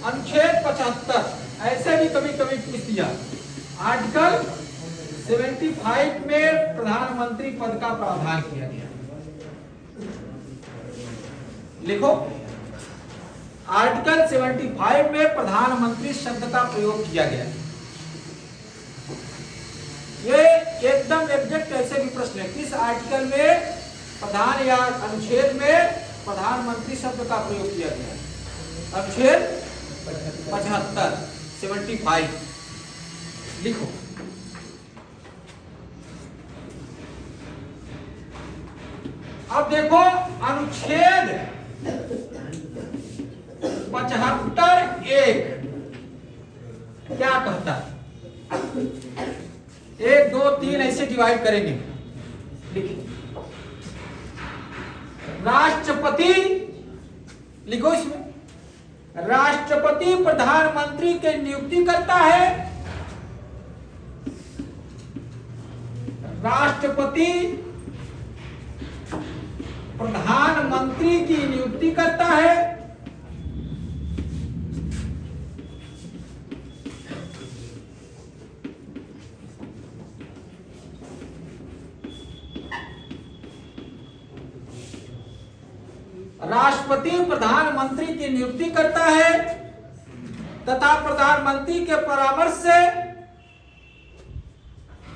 अनुच्छेद 75 ऐसे भी कभी कभी पूछ दिया। आर्टिकल 75 में प्रधानमंत्री पद का प्रावधान किया गया। लिखो, आर्टिकल 75 में प्रधानमंत्री शब्द का प्रयोग किया गया। ये एकदम एग्जैक्ट ऐसे भी प्रश्न है, किस आर्टिकल में प्रधान या अनुच्छेद में प्रधानमंत्री शब्द का प्रयोग किया गया? अनुच्छेद 75 75। लिखो, अब देखो अनुच्छेद 75(1) क्या कहता है? 1 2 3 ऐसे डिवाइड करेंगे। लिखिए, राष्ट्रपति, लिखो इसमें, राष्ट्रपति प्रधानमंत्री की नियुक्ति करता है। राष्ट्रपति प्रधानमंत्री की नियुक्ति करता है। राष्ट्रपति प्रधानमंत्री की नियुक्ति करता है तथा प्रधानमंत्री के परामर्श से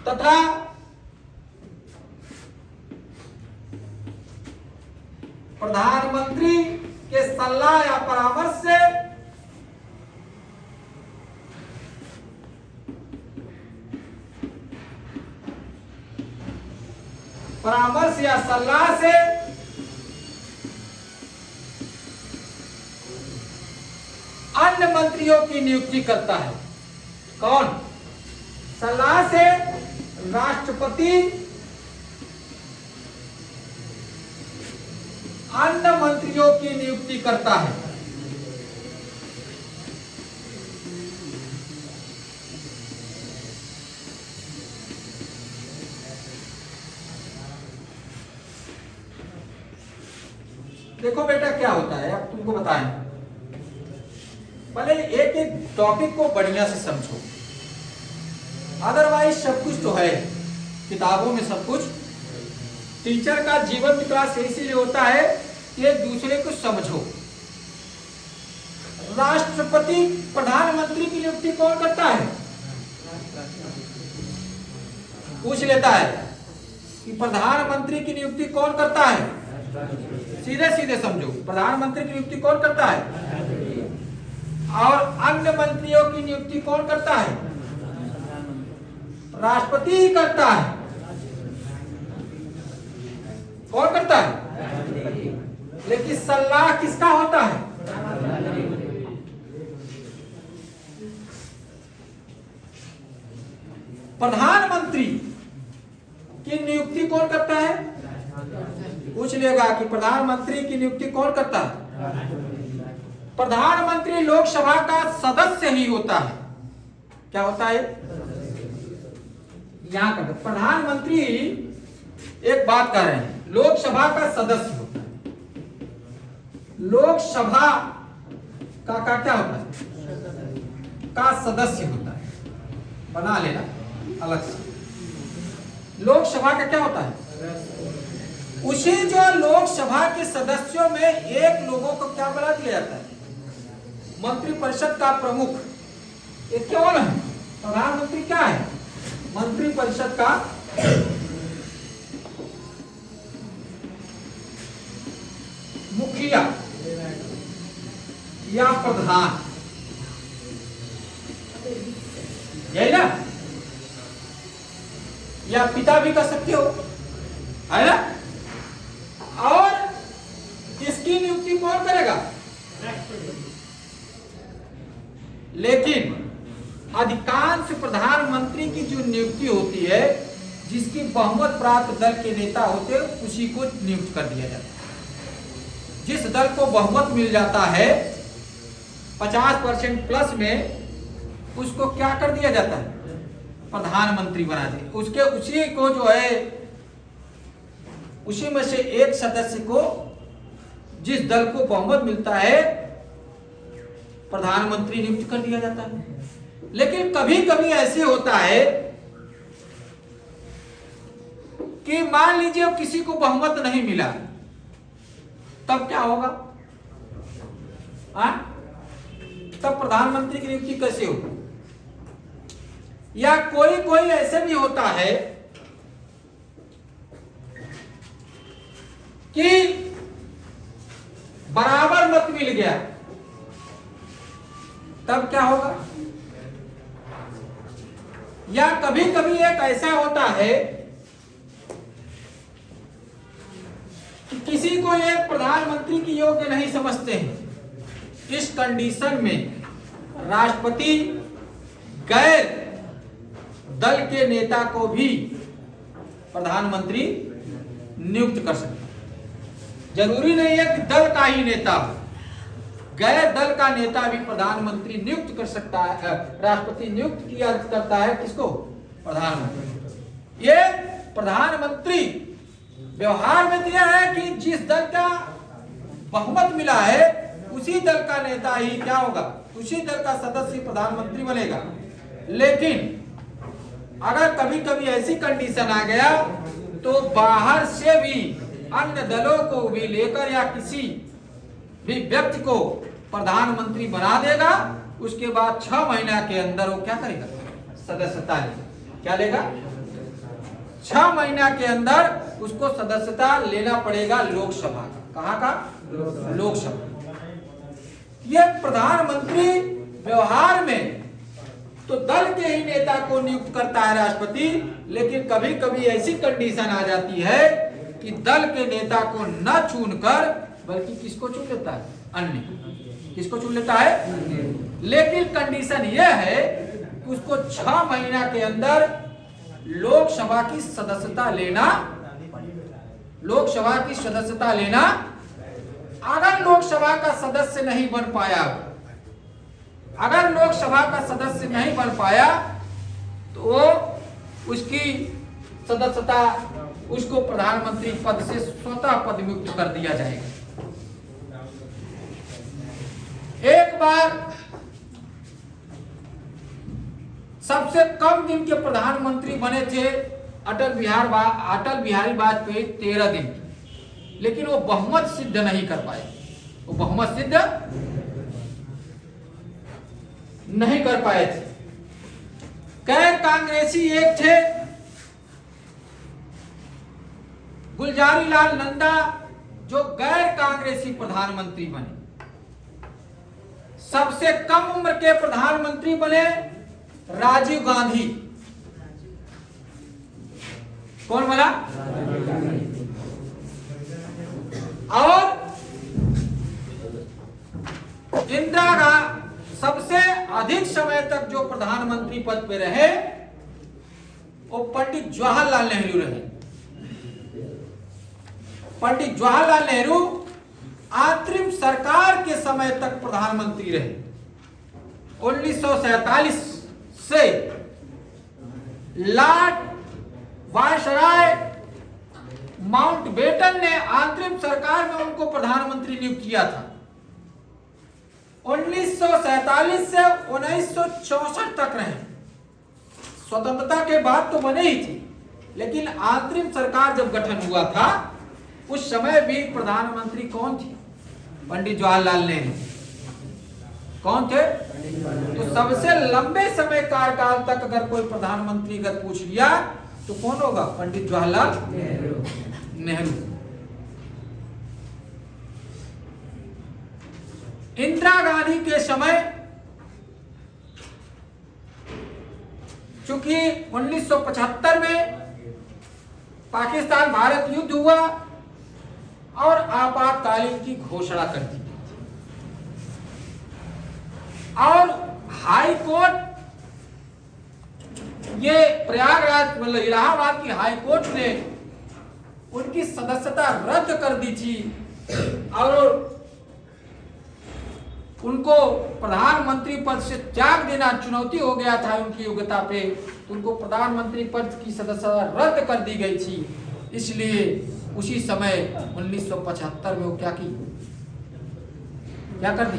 तथा प्रधानमंत्री के सलाह या परामर्श से अन्य मंत्रियों की नियुक्ति करता है। कौन? सलाह से राष्ट्रपति अन्य मंत्रियों की नियुक्ति करता है। देखो बेटा क्या होता है, अब तुमको बताएं। पहले एक एक टॉपिक को बढ़िया से समझो, अदरवाइज सब कुछ तो है किताबों में, सब कुछ। टीचर का जीवन विकास इसीलिए होता है कि एक दूसरे को समझो। राष्ट्रपति प्रधानमंत्री की नियुक्ति कौन करता है? पूछ लेता है कि प्रधानमंत्री की नियुक्ति कौन करता है? सीधे सीधे समझो, प्रधानमंत्री की नियुक्ति कौन करता है? और अन्य मंत्रियों की नियुक्ति कौन करता है? राष्ट्रपति ही करता है। कौन करता है? लेकिन सलाह किसका होता है? प्रधानमंत्री की नियुक्ति कौन करता है? पूछ लेगा कि प्रधानमंत्री की नियुक्ति कौन करता है? प्रधानमंत्री लोकसभा का सदस्य ही होता है। क्या होता है? यहां का प्रधानमंत्री एक बात कह रहे हैं, लोकसभा का सदस्य होता है। लोकसभा का क्या होता है? का सदस्य होता है। बना लेना अलग से। लोकसभा का क्या होता है? उसी जो लोकसभा के सदस्यों में एक लोगों को क्या बना दिया जाता है? मंत्रिपरिषद का प्रमुख। ये कौन है? प्रधानमंत्री क्या है? मंत्रिपरिषद का मुखिया या प्रधान, यही ना? या पिता भी कर सकते हो, है ना? और इसकी नियुक्ति कौन करेगा? लेकिन अधिकांश प्रधानमंत्री की जो नियुक्ति होती है, जिसकी बहुमत प्राप्त दल के नेता होते हैं, उसी को नियुक्त कर दिया जाता है। जिस दल को बहुमत मिल जाता है 50% प्लस में, उसको क्या कर दिया जाता है? प्रधानमंत्री बना दे। उसके उसी को जो है, उसी में से एक सदस्य को, जिस दल को बहुमत मिलता है, प्रधानमंत्री नियुक्त कर दिया जाता है। लेकिन कभी कभी ऐसे होता है कि मान लीजिए किसी को बहुमत नहीं मिला, तब क्या होगा? तब प्रधानमंत्री की नियुक्ति कैसे होगी? या कोई कोई ऐसे भी होता है कि बराबर मत मिल गया, तब क्या होगा? या कभी कभी एक ऐसा होता है कि किसी को एक प्रधानमंत्री की योग्य नहीं समझते हैं। इस कंडीशन में राष्ट्रपति गैर दल के नेता को भी प्रधानमंत्री नियुक्त कर सकता है। जरूरी नहीं है कि दल का ही नेता हो, गैर दल का नेता भी प्रधानमंत्री नियुक्त कर सकता है। राष्ट्रपति नियुक्त किया करता है किसको? प्रधानमंत्री। ये प्रधानमंत्री व्यवहार में दिया है कि जिस दल का बहुमत मिला है उसी दल का नेता ही क्या होगा? उसी दल का सदस्य प्रधानमंत्री बनेगा। लेकिन अगर कभी कभी ऐसी कंडीशन आ गया तो बाहर से भी अन्य दलों को भी लेकर या किसी भी व्यक्ति को प्रधानमंत्री बना देगा, उसके बाद 6 महीना के अंदर वो क्या करेगा? सदस्यता लेगा। क्या लेगा? 6 महीना के अंदर उसको सदस्यता लेना पड़ेगा लोकसभा का। कहाँ का? लोकसभा। ये प्रधानमंत्री व्यवहार में तो दल के ही नेता को नियुक्त करता है राष्ट्रपति, लेकिन कभी कभी ऐसी कंडीशन आ जाती है कि दल के नेता को न चुनकर बल्कि किसको चुन लेता है? अन्य। किसको चुन लेता है? लेकिन कंडीशन यह है कि उसको 6 महीना के अंदर लोकसभा की सदस्यता लेना, लोकसभा की सदस्यता लेना। अगर लोकसभा का सदस्य नहीं बन पाया, अगर लोकसभा का सदस्य नहीं बन पाया तो उसकी सदस्यता उसको प्रधानमंत्री पद से स्वतः पदमुक्त कर दिया जाएगा। एक बार सबसे कम दिन के प्रधानमंत्री बने थे अटल बिहारी वाजपेयी 13 दिन, लेकिन वो बहुमत सिद्ध नहीं कर पाए। वो बहुमत सिद्ध नहीं कर पाए थे। गैर कांग्रेसी एक थे गुलजारी लाल नंदा, जो गैर कांग्रेसी प्रधानमंत्री बने। सबसे कम उम्र के प्रधानमंत्री बने राजीव गांधी। कौन बना? और इंदिरा गांधी सबसे अधिक समय तक जो प्रधानमंत्री पद पे रहे वो पंडित जवाहरलाल नेहरू रहे। पंडित जवाहरलाल नेहरू अंतरिम सरकार के समय तक प्रधानमंत्री रहे। 1947 से लॉर्ड वायसराय माउंटबेटन ने अंतरिम सरकार में उनको प्रधानमंत्री नियुक्त किया था। 1947 से 1964 तक रहे। स्वतंत्रता के बाद तो बने ही थे, लेकिन अंतरिम सरकार जब गठन हुआ था उस समय भी प्रधानमंत्री कौन थे? पंडित जवाहरलाल नेहरू। कौन थे? तो सबसे लंबे समय कार्यकाल तक अगर कोई प्रधानमंत्री अगर पूछ लिया तो कौन होगा? पंडित जवाहरलाल नेहरू। इंदिरा गांधी के समय चूंकि 1975 में पाकिस्तान भारत युद्ध हुआ और आपातकालीन की घोषणा कर दी और हाई कोर्ट, ये प्रयागराज मतलब इलाहाबाद की हाई कोर्ट ने उनकी सदस्यता रद्द कर दी थी और उनको प्रधानमंत्री पद से त्याग देना चुनौती हो गया था उनकी योग्यता पे, तो उनको प्रधानमंत्री पद की सदस्यता रद्द कर दी गई थी। इसलिए उसी समय 1975 में वो क्या की? क्या कर दी?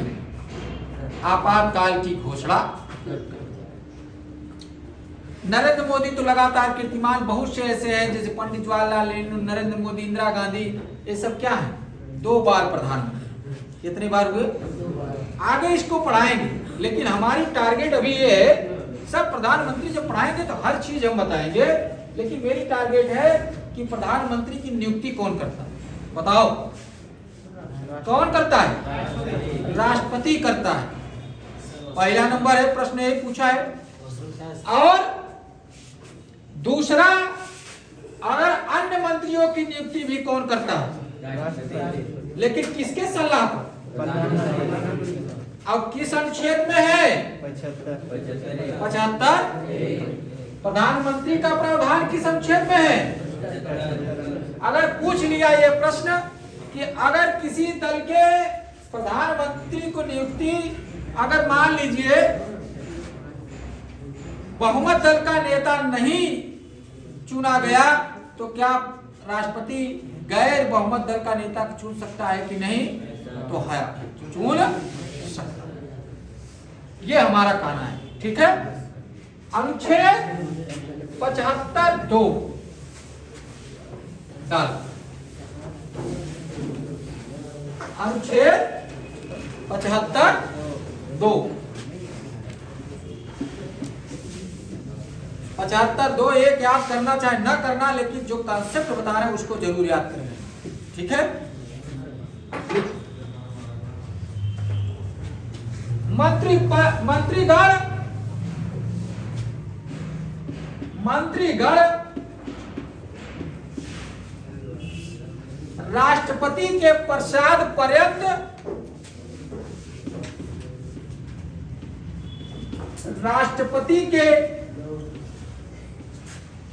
आपातकाल की घोषणा। नरेंद्र मोदी तो लगातार कीर्तिमान बहुत से ऐसे हैं, जैसे पंडित जवाहरलाल नेहरू, नरेंद्र मोदी, इंदिरा गांधी, ये सब क्या है, 2 बार प्रधानमंत्री। कितने बार हुए? आगे इसको पढ़ाएंगे, लेकिन हमारी टारगेट अभी ये है, सब प्रधानमंत्री जब पढ़ाएंगे तो हर चीज हम बताएंगे, लेकिन मेरी टारगेट है कि प्रधानमंत्री की नियुक्ति कौन करता है, बताओ कौन करता है? राष्ट्रपति करता है। पहला नंबर है, प्रश्न एक पूछा है। और दूसरा, अगर अन्य मंत्रियों की नियुक्ति भी कौन करता है, लेकिन किसके सलाह पर? अब किस अनुच्छेद में है? 75। प्रधानमंत्री का प्रावधान किस अनुच्छेद में है? अगर पूछ लिया ये प्रश्न कि अगर किसी दल के प्रधानमंत्री को नियुक्ति, अगर मान लीजिए बहुमत दल का नेता नहीं चुना गया, तो क्या राष्ट्रपति गैर बहुमत दल का नेता चुन सकता है कि नहीं? तो है, चुन सकता है। ये हमारा कहना है, ठीक है। अनुच्छेद 75(2) डाल, अनुच्छेद 75(2) 75(2) एक याद करना चाहे न करना, लेकिन जो कॉन्सेप्ट बता रहे हैं उसको जरूर याद करना, ठीक है। मंत्रीगण राष्ट्रपति के प्रसाद पर्यंत राष्ट्रपति के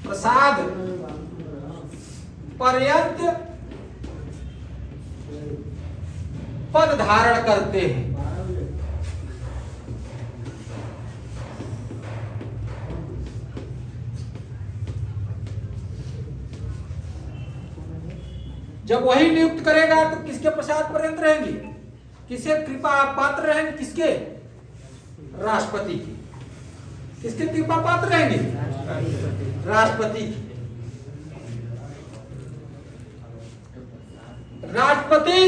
प्रसाद पर्यंत पद धारण करते हैं। जब वही नियुक्त करेगा तो किसके प्रसाद पर्यंत रहेंगे? किसके कृपा पात्र रहेंगे? किसके? राष्ट्रपति की। किसके कृपा पात्र रहेंगे? राष्ट्रपति की। राष्ट्रपति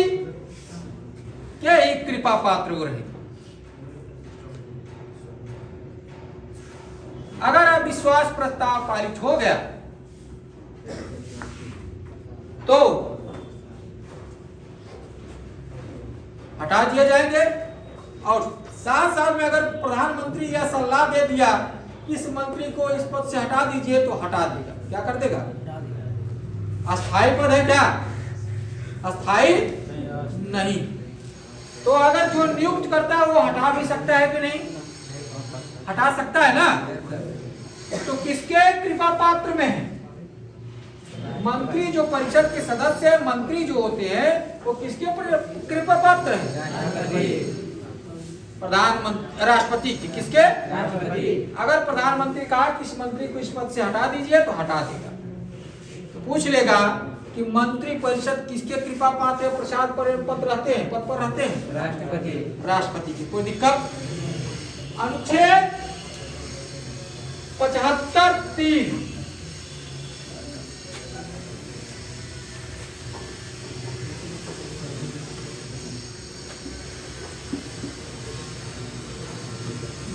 के ही कृपा पात्र वो रहेंगे। अगर अविश्वास प्रस्ताव पारित हो गया तो हटा दिए जाएंगे, और साथ साथ में अगर प्रधानमंत्री यह सलाह दे दिया इस मंत्री को इस पद से हटा दीजिए, तो हटा देगा। क्या कर देगा? अस्थायी पद है क्या? अस्थायी नहीं। तो अगर जो नियुक्त करता है वो हटा भी सकता है कि नहीं? हटा सकता है ना। तो किसके कृपा पात्र में है? मंत्री जो परिषद के सदस्य है, मंत्री जो होते हैं वो किसके कृपा पात्र है? प्रधानमंत्री, राष्ट्रपति की। किसके? राष्ट्रपति। अगर प्रधानमंत्री कहा कि इस मंत्री को इस पद से हटा दीजिए, तो हटा देगा। तो पूछ लेगा कि मंत्री परिषद किसके कृपा पात्र है, प्रसाद पर पद रहते हैं, पद पर रहते हैं? राष्ट्रपति। राष्ट्रपति की। कोई दिक्कत? अनुच्छेद 75(3)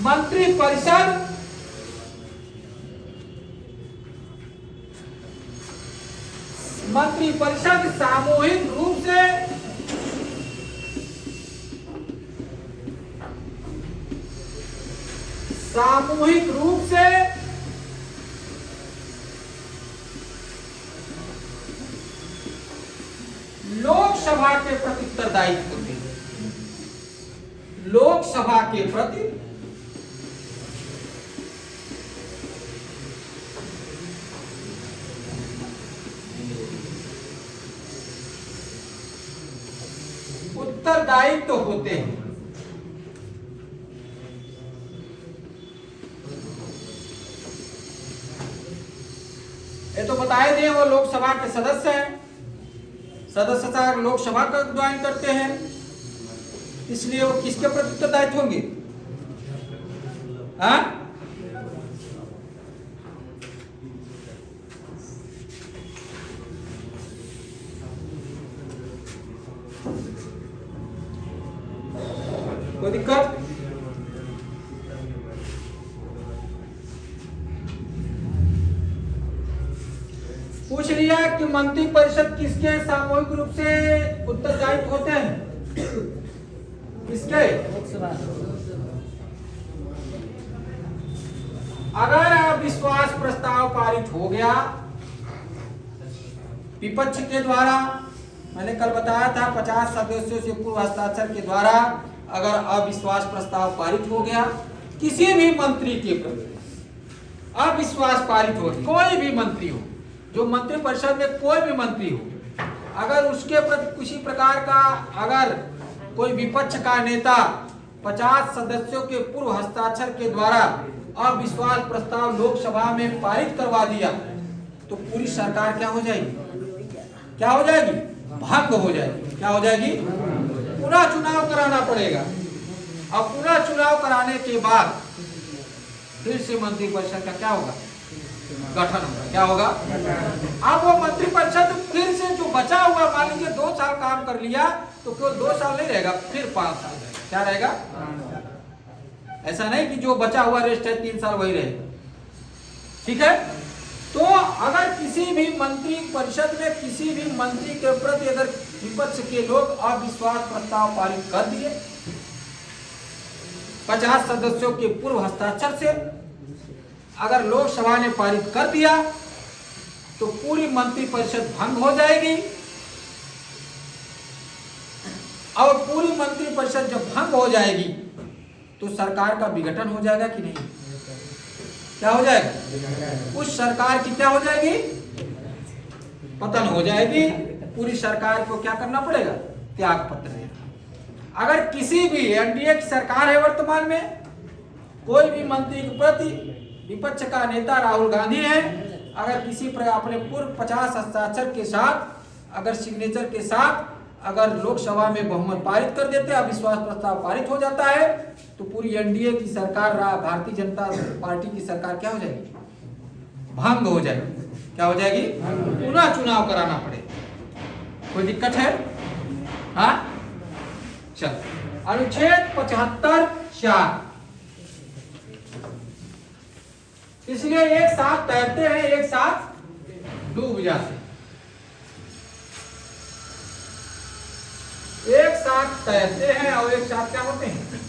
मंत्री परिषद सामूहिक रूप से लोकसभा के प्रति उत्तरदायी होते हैं। लोकसभा के प्रति उत्तरदायित्व तो होते हैं। ये तो बताए दिए, वो लोकसभा के सदस्य हैं, सदस्यता लोकसभा का ज्वाइन करते हैं। इसलिए वो किसके प्रति उत्तरदायित्व होंगे? हाँ? कोई दिक्कत? पूछ लिया कि मंत्री परिषद किसके सामूहिक रूप से उत्तरदायित्व होते हैं? किसके? अगर अविश्वास प्रस्ताव पारित हो गया विपक्ष के द्वारा, मैंने कल बताया था 50 सदस्यों से पूर्व हस्ताक्षर के द्वारा अगर अविश्वास प्रस्ताव पारित हो गया किसी भी मंत्री के प्रति, अविश्वास पारित हो, कोई भी मंत्री हो, जो मंत्री परिषद में कोई भी मंत्री हो, अगर उसके प्रति किसी प्रकार का अगर कोई विपक्ष का नेता 50 सदस्यों के पूर्व हस्ताक्षर के द्वारा अविश्वास प्रस्ताव लोकसभा में पारित करवा दिया तो पूरी सरकार क्या हो जाएगी? क्या हो जाएगी? भंग हो जाएगी। क्या हो जाएगी? पुनः चुनाव कराना पड़ेगा। अब पुनः चुनाव कराने के बाद फिर से मंत्री परिषद का क्या होगा? गठन होगा। क्या होगा? अब वो मंत्री परिषद फिर से जो बचा हुआ, मान लीजिए 2 साल काम कर लिया तो केवल 2 साल नहीं रहेगा, फिर 5 साल रहेगा। क्या रहेगा? ऐसा नहीं कि जो बचा हुआ रेस्ट है 3 साल वही रहेगा। ठीक है? तो अगर किसी भी मंत्री परिषद में किसी भी मंत्री के प्रति अगर विपक्ष के लोग अविश्वास प्रस्ताव पारित कर दिए 50 सदस्यों के पूर्व हस्ताक्षर से, अगर लोकसभा ने पारित कर दिया तो पूरी मंत्री परिषद भंग हो जाएगी। और पूरी मंत्री परिषद जब भंग हो जाएगी तो सरकार का विघटन हो जाएगा कि नहीं? क्या हो जाएगा? उस सरकार की क्या हो जाएगी? पतन हो जाएगी। पूरी सरकार को क्या करना पड़ेगा? त्याग पत्र देना। अगर किसी भी एनडीए की सरकार है वर्तमान में, कोई भी मंत्री के प्रति विपक्ष का नेता राहुल गांधी है, अगर किसी प्रकार अपने पूर्व 50 हस्ताक्षर के साथ अगर सिग्नेचर के साथ अगर लोकसभा में बहुमत पारित कर देते, अविश्वास प्रस्ताव पारित हो जाता है तो पूरी एनडीए की सरकार, भारतीय जनता पार्टी की सरकार क्या हो जाएगी? भंग हो जाएगी। क्या हो जाएगी? पुनः चुनाव कराना पड़ेगा। कोई दिक्कत है? हाँ, चल अनुच्छेद 75(4) इसलिए एक साथ तैरते हैं, एक साथ डूब जाते हैं। एक साथ तैरते हैं और एक साथ क्या होते हैं?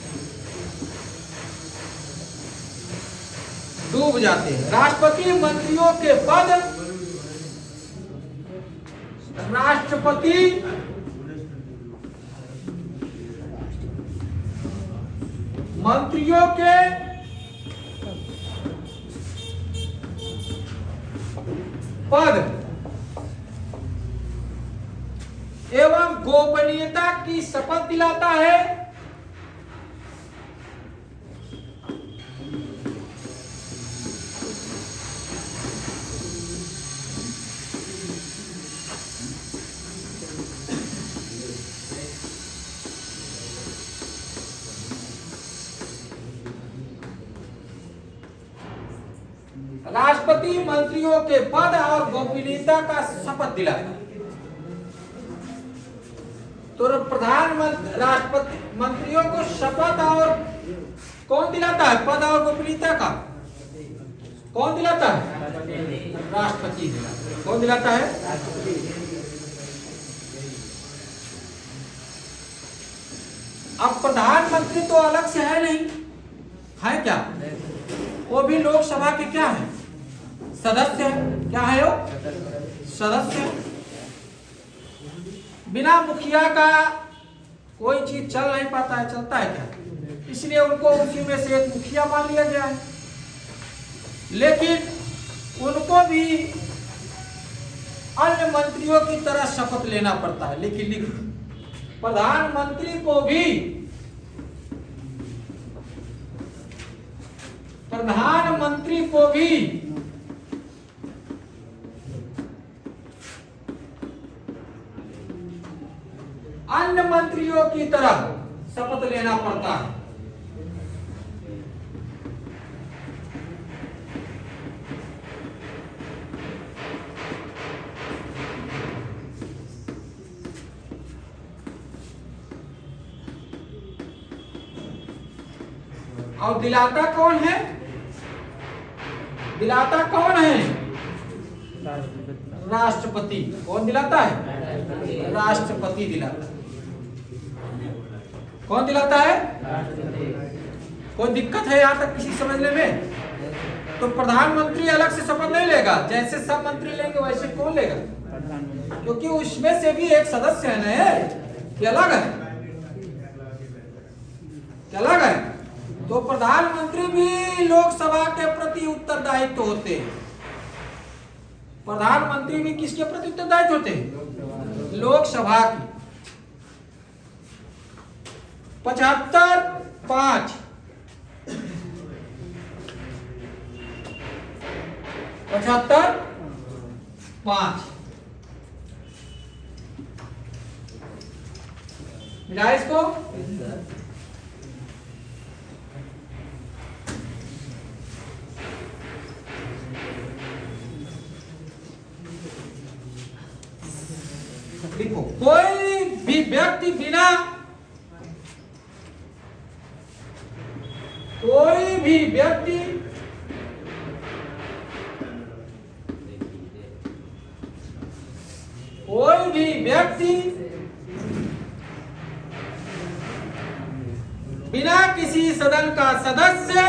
डूब जाते हैं। राष्ट्रपति मंत्रियों के पद, राष्ट्रपति मंत्रियों के पद एवं गोपनीयता की शपथ दिलाता है। राष्ट्रपति मंत्रियों के पद और गोपनीयता का शपथ दिलाता है। तो प्रधानमंत्री राष्ट्रपति मंत्रियों को शपथ और कौन दिलाता है? पद और गोपनीयता का कौन दिलाता है? राष्ट्रपति दिलाता है। कौन दिलाता है? अब प्रधानमंत्री तो अलग से है नहीं, है क्या? वो भी लोकसभा के क्या है? सदस्य है। क्या है वो? सदस्य है। बिना मुखिया का कोई चीज चल नहीं पाता है। चलता है क्या? इसलिए उनको उसी में से एक मुखिया मान लिया गया है। लेकिन उनको भी अन्य मंत्रियों की तरह शपथ लेना पड़ता है। लेकिन लिख, प्रधानमंत्री को भी अन्य मंत्रियों की तरह शपथ मत लेना पड़ता है। और दिलाता कौन है? दिलाता कौन है? राष्ट्रपति। कौन दिलाता है? राष्ट्रपति दिलाता है। कौन दिलाता है? कोई दिक्कत है यहां तक किसी समझने में? तो प्रधानमंत्री अलग से शपथ नहीं लेगा, जैसे सब मंत्री लेंगे वैसे कौन लेगा? क्योंकि उसमें से भी एक सदस्य है ना, कि अलग है, कि अलग है। तो प्रधानमंत्री भी लोकसभा के प्रति उत्तरदायित्व होते हैं। प्रधानमंत्री भी किसके प्रति उत्तरदायित्व होते हैं? लोकसभा की। 75-5 75-5 मिला इसको। लिखो, कोई भी व्यक्ति बिना कोई भी व्यक्ति बिना किसी सदन का सदस्य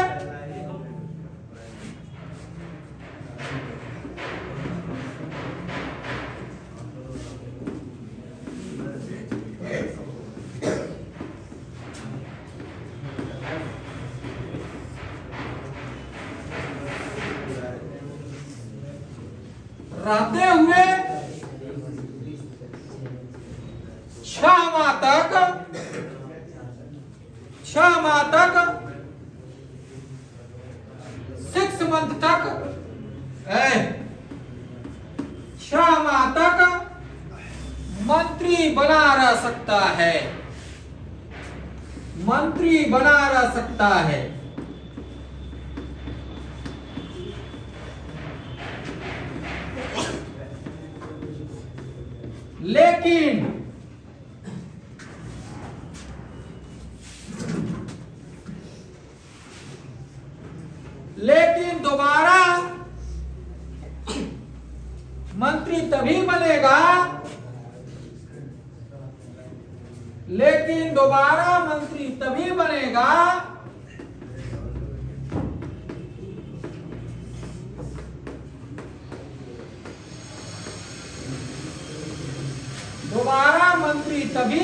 रहते हुए 6 माह तक 6 मंथ तक 6 माह तक मंत्री बना रह सकता है। मंत्री बना रह सकता है। लेकिन दोबारा मंत्री तभी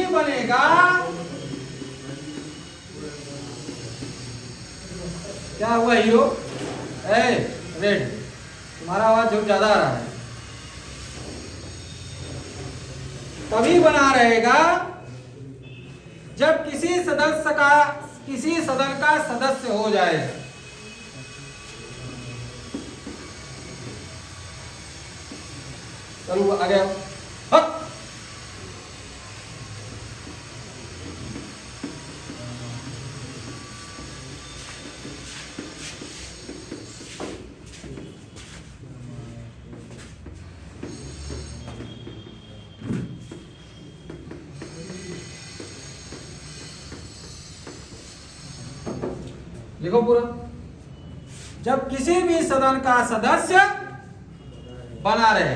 बनेगा, क्या हुआ हीरो? रेड, तुम्हारा आवाज जो ज्यादा आ रहा है। तभी बना रहेगा जब किसी सदन का सदस्य हो जाए। चलो आ गया। लिखो पूरा। जब किसी भी सदन का सदस्य बना रहे,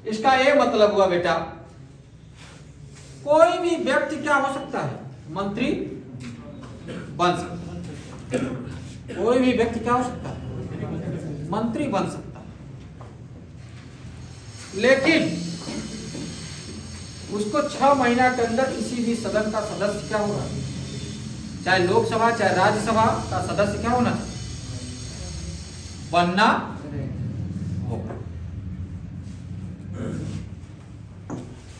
इसका ये मतलब हुआ बेटा, कोई भी व्यक्ति क्या हो सकता है? मंत्री बन सकता है। कोई भी व्यक्ति क्या हो सकता है? मंत्री बन सकता है। लेकिन उसको 6 महीना के अंदर किसी भी सदन का सदस्य क्या होगा, चाहे लोकसभा चाहे राज्यसभा का सदस्य क्या होना चाहिए? बनना होगा।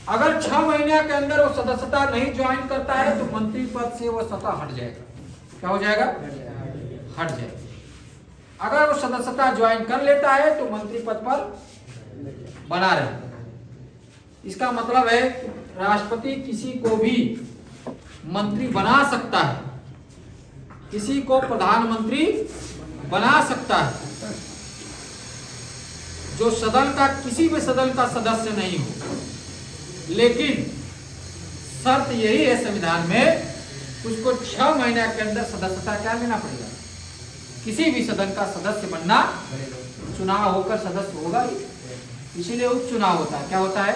अगर 6 महीने के अंदर वो सदस्यता नहीं ज्वाइन करता है तो मंत्री पद से वो सत्ता हट जाएगा। क्या हो जाएगा? हट जाएगा। अगर वो सदस्यता ज्वाइन कर लेता है तो मंत्री पद पर बना रहेगा। इसका मतलब है राष्ट्रपति किसी को भी मंत्री बना सकता है, किसी को प्रधानमंत्री बना सकता है जो सदन का किसी भी सदन का सदस्य नहीं हो। लेकिन शर्त यही है संविधान में, उसको 6 महीने के अंदर सदस्यता क्या लेना पड़ेगा, किसी भी सदन का सदस्य बनना, चुनाव होकर सदस्य होगा ही, इसीलिए उपचुनाव होता है। क्या होता है?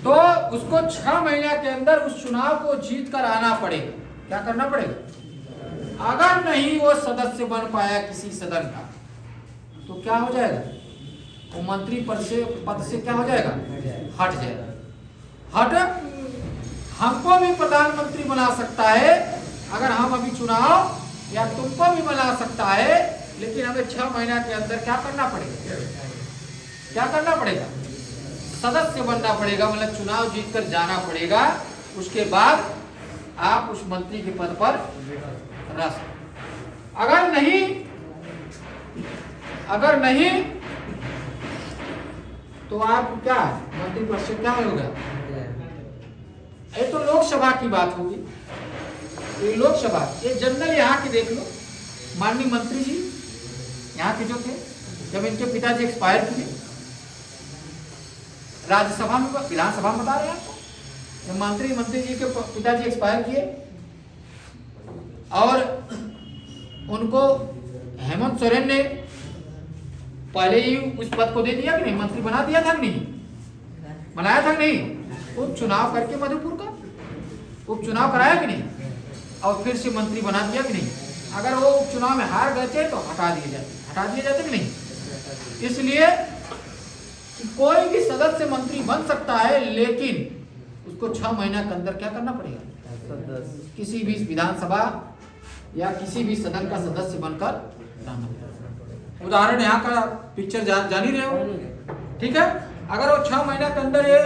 तो उसको 6 महीने के अंदर उस चुनाव को जीत कर आना पड़ेगा। क्या करना पड़ेगा? अगर नहीं वो सदस्य बन पाया किसी सदन का, तो क्या हो जाएगा? वो मंत्री पद से क्या हो जाएगा? हट जाएगा। हट हमको भी प्रधानमंत्री बना सकता है अगर हम अभी चुनाव, या तुमको भी बना सकता है, लेकिन हमें 6 महीने के अंदर क्या करना पड़ेगा? क्या करना पड़ेगा? सदस्य बनना पड़ेगा, मतलब चुनाव जीतकर जाना पड़ेगा। उसके बाद आप उस मंत्री के पद पर रह सकते। अगर नहीं तो आप क्या मंत्री पद से क्या होगा? ये तो लोकसभा की बात होगी। ये लोकसभा, ये जनरल यहाँ की देख लो, माननीय मंत्री जी यहाँ के जो थे, जब इनके पिताजी एक्सपायर किए, राज्यसभा में, विधानसभा में बता रहे हैं आपको, जब मंत्री जी के पिताजी एक्सपायर किए और उनको हेमंत सोरेन ने पहले ही उस पद को दे दिया कि नहीं, मंत्री बना दिया था कि नहीं, बनाया था कि नहीं, उपचुनाव करके मधुपुर का उपचुनाव कराया कि नहीं, और फिर से मंत्री बना दिया कि नहीं। अगर वो उपचुनाव में हार गए थे तो हटा दिए जाते कि नहीं। इसलिए कि कोई भी सदस्य मंत्री बन सकता है, लेकिन उसको 6 महीने के अंदर क्या करना पड़ेगा? किसी भी विधानसभा या किसी भी सदन का सदस्य बनकर रहना पड़ेगा। उदाहरण यहाँ का पिक्चर जान ही रहे हो, ठीक है। अगर वो 6 महीने के अंदर ये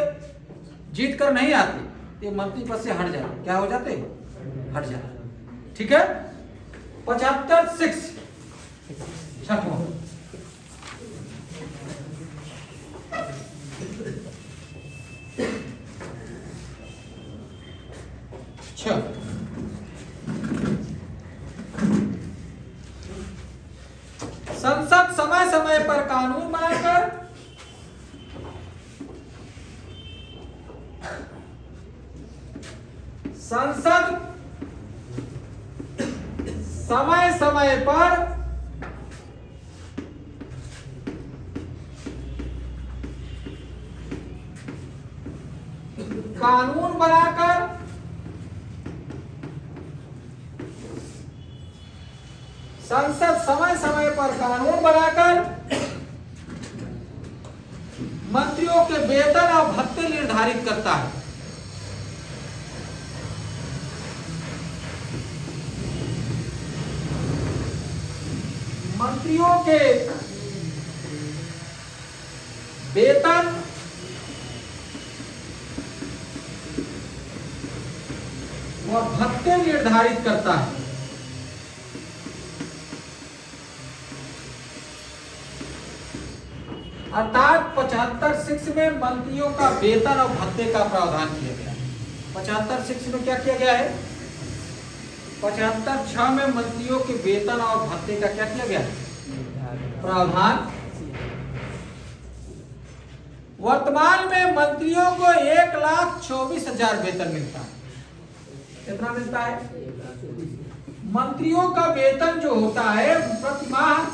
जीत कर नहीं आते, ये मंत्री पद से हट जाते। क्या हो जाते? हट जाते, ठीक है। 75(6) छठवां, संसद समय समय पर कानून बनाकर संसद समय समय पर कानून बनाकर संसद समय समय पर कानून बनाकर मंत्रियों के वेतन और भत्ते निर्धारित करता है। मंत्रियों के वेतन और भत्ते निर्धारित करता है। अर्थात 75(6) में मंत्रियों का वेतन और भत्ते का प्रावधान किया गया है। 75(6) में क्या किया गया है? 75(6) में मंत्रियों के वेतन और भत्ते का क्या किया गया है? प्रावधान। वर्तमान में मंत्रियों को 1,24,000 वेतन मिलता है। कितना मिलता है? मंत्रियों का वेतन जो होता है प्रति माह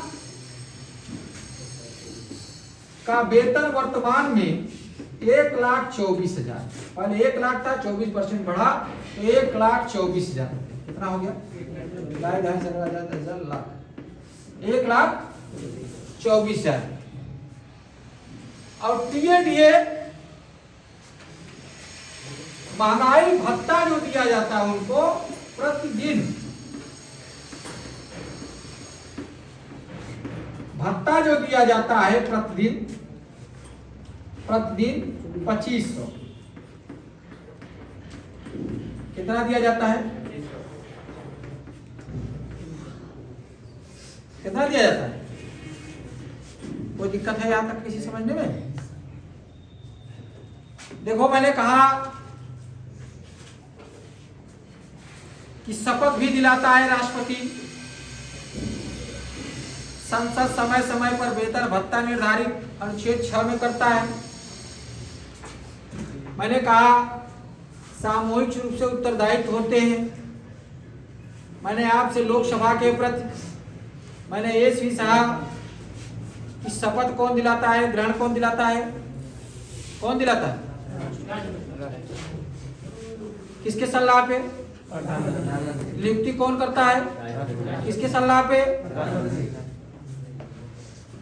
का वेतन वर्तमान में 1,24,000, पहले 1 लाख था, 24% बढ़ा तो 1,24,000। कितना हो गया? 1,24,000 और टीएडीए महंगाई भत्ता जो दिया जाता है उनको प्रतिदिन भत्ता जो दिया जाता है प्रतिदिन 2,500। कितना दिया जाता है? कितना दिया जाता है? कोई दिक्कत है यहां तक किसी समझने में? देखो मैंने कहा कि शपथ भी दिलाता है राष्ट्रपति, संसद समय समय पर वेतन भत्ता निर्धारित अनुच्छेद 6 में करता है। मैंने कहा सामूहिक रूप से उत्तरदायित्व होते हैं। मैंने आपसे लोकसभा के प्रति मैंने ये भी कहा कि शपथ कौन दिलाता है, ग्रहण कौन दिलाता है? कौन दिलाता है? किसके सलाह पे? नियुक्ति कौन करता है? किसके सलाह पे?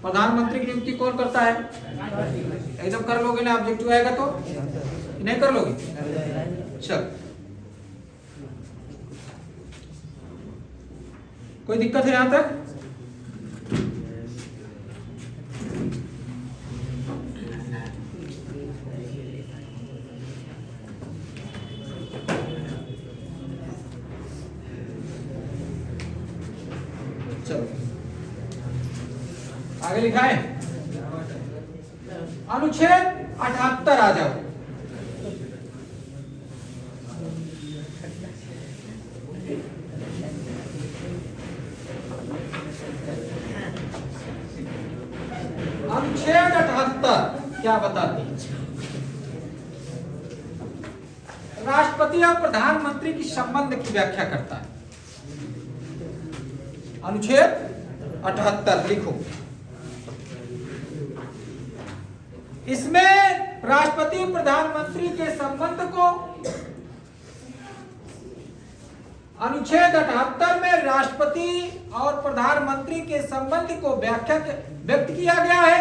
प्रधानमंत्री की नियुक्ति कौन करता है? एकदम कर लोगे ना, ऑब्जेक्टिव आएगा तो नहीं कर लोगे? चल, कोई दिक्कत है यहां तक? चलो आगे लिखा है अनुच्छेद 78 आ जाओ। अनुच्छेद 78 क्या बताती है? राष्ट्रपति और प्रधानमंत्री की संबंध की व्याख्या करता है। अनुच्छेद 78 लिखो। इसमें राष्ट्रपति प्रधानमंत्री के संबंध को अनुच्छेद 78 में राष्ट्रपति और प्रधानमंत्री के संबंध को व्याख्या व्यक्त किया गया है।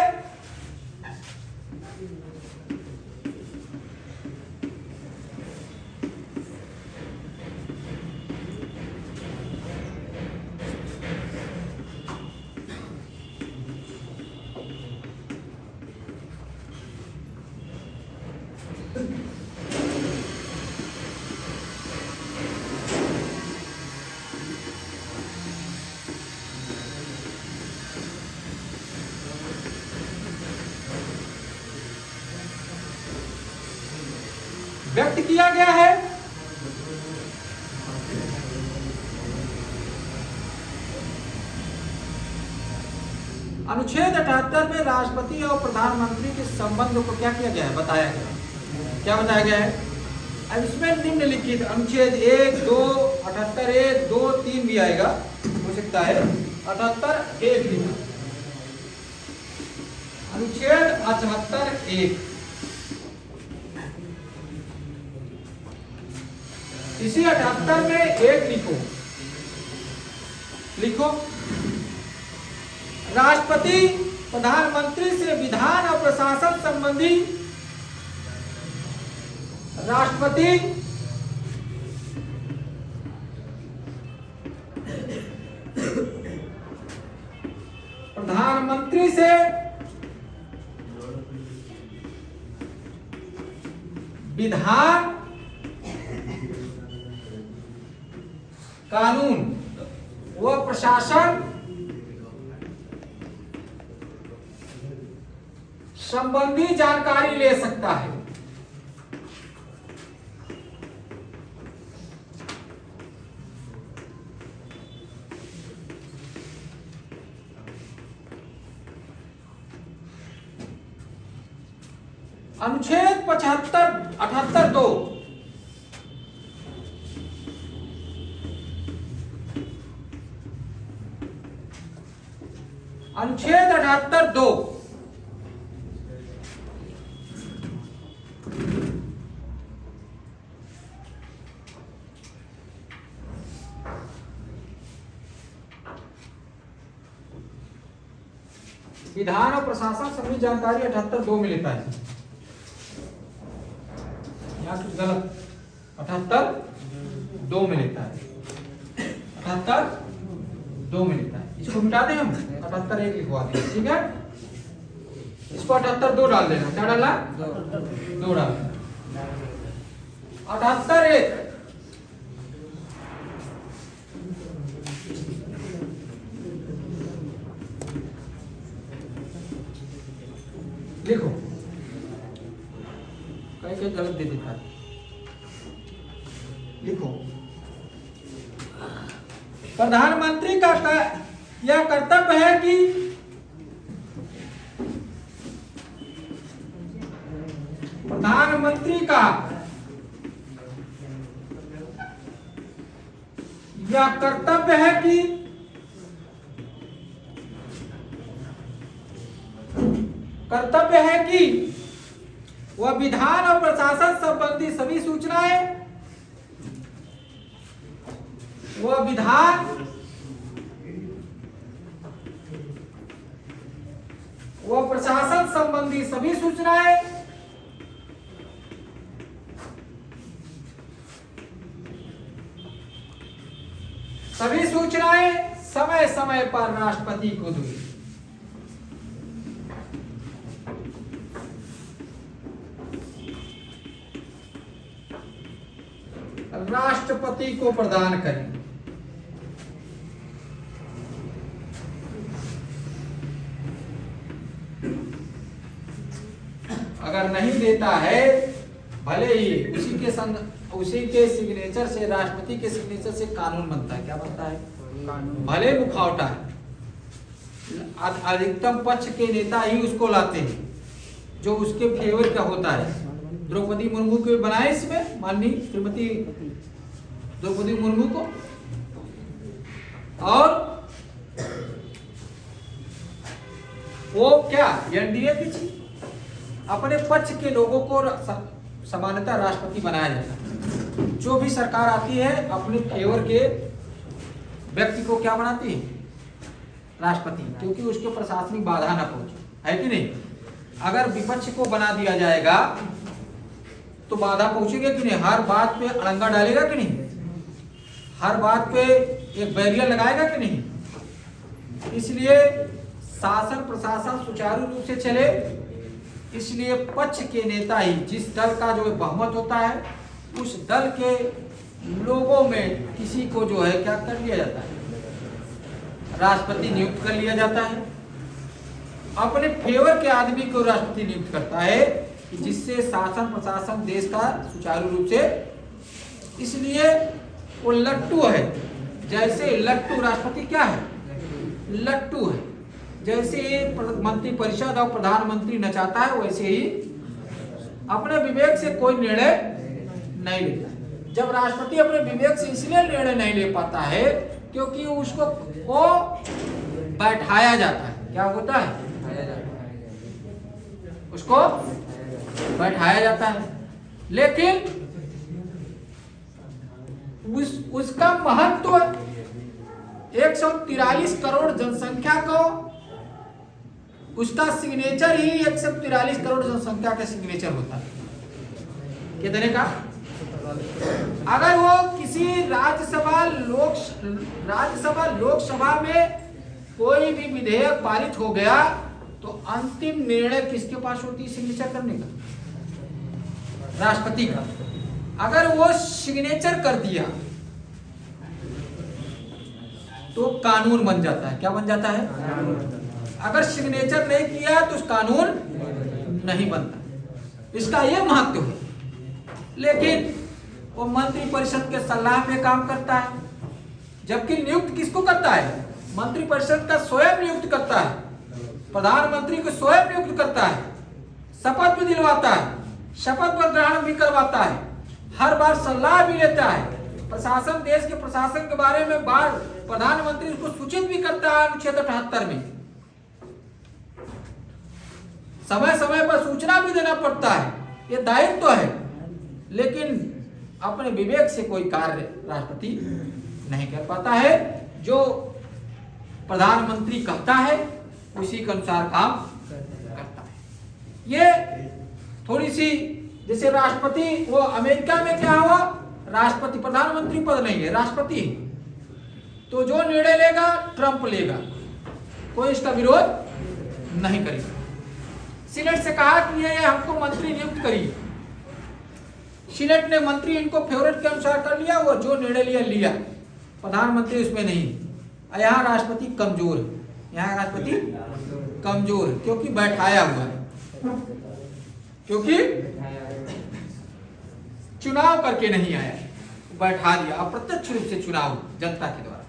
व्यक्त किया गया है। अनुच्छेद 78 में राष्ट्रपति और प्रधानमंत्री के संबंध को क्या किया गया है? बताया गया। क्या बताया गया है? अब इसमें निम्नलिखित अनुच्छेद 1, 2, 78 1, 2, 3 भी आएगा, हो सकता है 78 1 भी। अनुच्छेद 78 1 इसी 78 में 1 लिखो। लिखो राष्ट्रपति प्रधानमंत्री से विधान और प्रशासन संबंधी राष्ट्रपति प्रधानमंत्री से विधान कानून व प्रशासन संबंधी जानकारी ले सकता है। अनुच्छेद 78 2 अनुच्छेद 78 2 विधान और प्रशासन संबंधी जानकारी 78 2 में लेता है। यहाँ कुछ गलत, 78 2 में लेता है, 78 2 में लेता है। इसको मिटा दें हम, 78 1 लिखवा दें, ठीक है। इसको 78 2 डाल देना। क्या डालना? 2 डाल देना। 78 1 78 देखो कहीं कहीं गलत दे देता है। लिखो प्रधानमंत्री का यह कर्तव्य है कि प्रधानमंत्री का यह कर्तव्य है कि वह विधान और प्रशासन संबंधी सभी सूचनाएं वह प्रशासन संबंधी सभी सूचनाएं समय समय पर राष्ट्रपति को दें। राष्ट्रपति को प्रदान करें। अगर नहीं देता है, भले ही उसी के सिग्नेचर से, राष्ट्रपति के सिग्नेचर से कानून बनता है। क्या बनता है? कानून। भले मुखौटा है, अधिकतम पक्ष के नेता ही उसको लाते हैं जो उसके फेवर का होता है। द्रौपदी मुर्मू को बनाए इसमें, माननीय श्रीमती द्रौपदी मुर्मू को, और वो क्या एनडीए की थी, अपने पक्ष के लोगों को सामान्यतः राष्ट्रपति बनाया जाता है। जो भी सरकार आती है अपने फेवर के व्यक्ति को क्या बनाती है? राष्ट्रपति, क्योंकि उसके प्रशासनिक बाधा ना पहुंचे, है कि नहीं? अगर विपक्ष को बना दिया जाएगा तो बाधा पहुंचेगा कि नहीं? हर बात पे अड़ंगा डालेगा कि नहीं? हर बात पे एक बैरियर लगाएगा कि नहीं? इसलिए शासन प्रशासन सुचारू रूप से चले, इसलिए पक्ष के नेता ही, जिस दल का जो बहुमत होता है उस दल के लोगों में किसी को जो है क्या कर लिया जाता है? राष्ट्रपति नियुक्त कर लिया जाता है। अपने फेवर के आदमी को राष्ट्रपति नियुक्त करता है, जिससे शासन प्रशासन देश का सुचारू रूप से, इसलिए वो लट्टू है। जैसे लट्टू, राष्ट्रपति क्या है? लट्टू है। जैसे मंत्री परिषद और प्रधानमंत्री नचाता है, वैसे ही अपने विवेक से कोई निर्णय नहीं लेता। जब राष्ट्रपति अपने विवेक से इसलिए निर्णय नहीं ले पाता है क्योंकि उसको वो बैठाया जाता है। क्या होता है? उसको बैठाया जाता है। लेकिन उसका महत्व 143 करोड़ जनसंख्या को, उसका सिग्नेचर ही 143 करोड़ जनसंख्या का सिग्नेचर होता है। कितने का? अगर वो किसी राज्यसभा लोकसभा में कोई भी विधेयक पारित हो गया तो अंतिम निर्णय किसके पास होती है सिग्नेचर करने का? राष्ट्रपति का। अगर वो सिग्नेचर कर दिया तो कानून बन जाता है। क्या बन जाता है? अगर सिग्नेचर नहीं किया तो कानून नहीं बनता। इसका ये महत्व है। लेकिन वो मंत्री परिषद के सलाह में काम करता है, जबकि नियुक्त किसको करता है? मंत्री परिषद का स्वयं नियुक्त करता है, प्रधानमंत्री को स्वयं नियुक्त करता है, शपथ भी दिलवाता है, शपथ पर ग्रहण भी करवाता है, हर बार सलाह भी लेता है, प्रशासन, देश के प्रशासन के बारे में बार प्रधानमंत्री उसको सूचित भी करता है। अनुच्छेद 78 में समय समय पर सूचना भी देना पड़ता है, ये दायित्व तो है। लेकिन अपने विवेक से कोई कार्य राष्ट्रपति नहीं कर पाता है। जो प्रधानमंत्री कहता है उसी के अनुसार काम करता है। ये थोड़ी सी, जैसे राष्ट्रपति, वो अमेरिका में क्या हुआ? राष्ट्रपति, प्रधानमंत्री पद नहीं है, राष्ट्रपति। तो जो निर्णय लेगा ट्रंप लेगा, कोई इसका विरोध नहीं करेगा। सीनेट से कहा कि ये हमको मंत्री नियुक्त करिए, सीनेट ने मंत्री इनको फेवरेट के अनुसार कर लिया, वो जो निर्णय लिया, प्रधानमंत्री उसमें नहीं। यहाँ राष्ट्रपति कमजोर है, यहाँ राष्ट्रपति कमजोर है क्योंकि बैठाया हुआ है। क्योंकि चुनाव करके नहीं आया, बैठा दिया। अप्रत्यक्ष रूप से चुनाव जनता के द्वारा,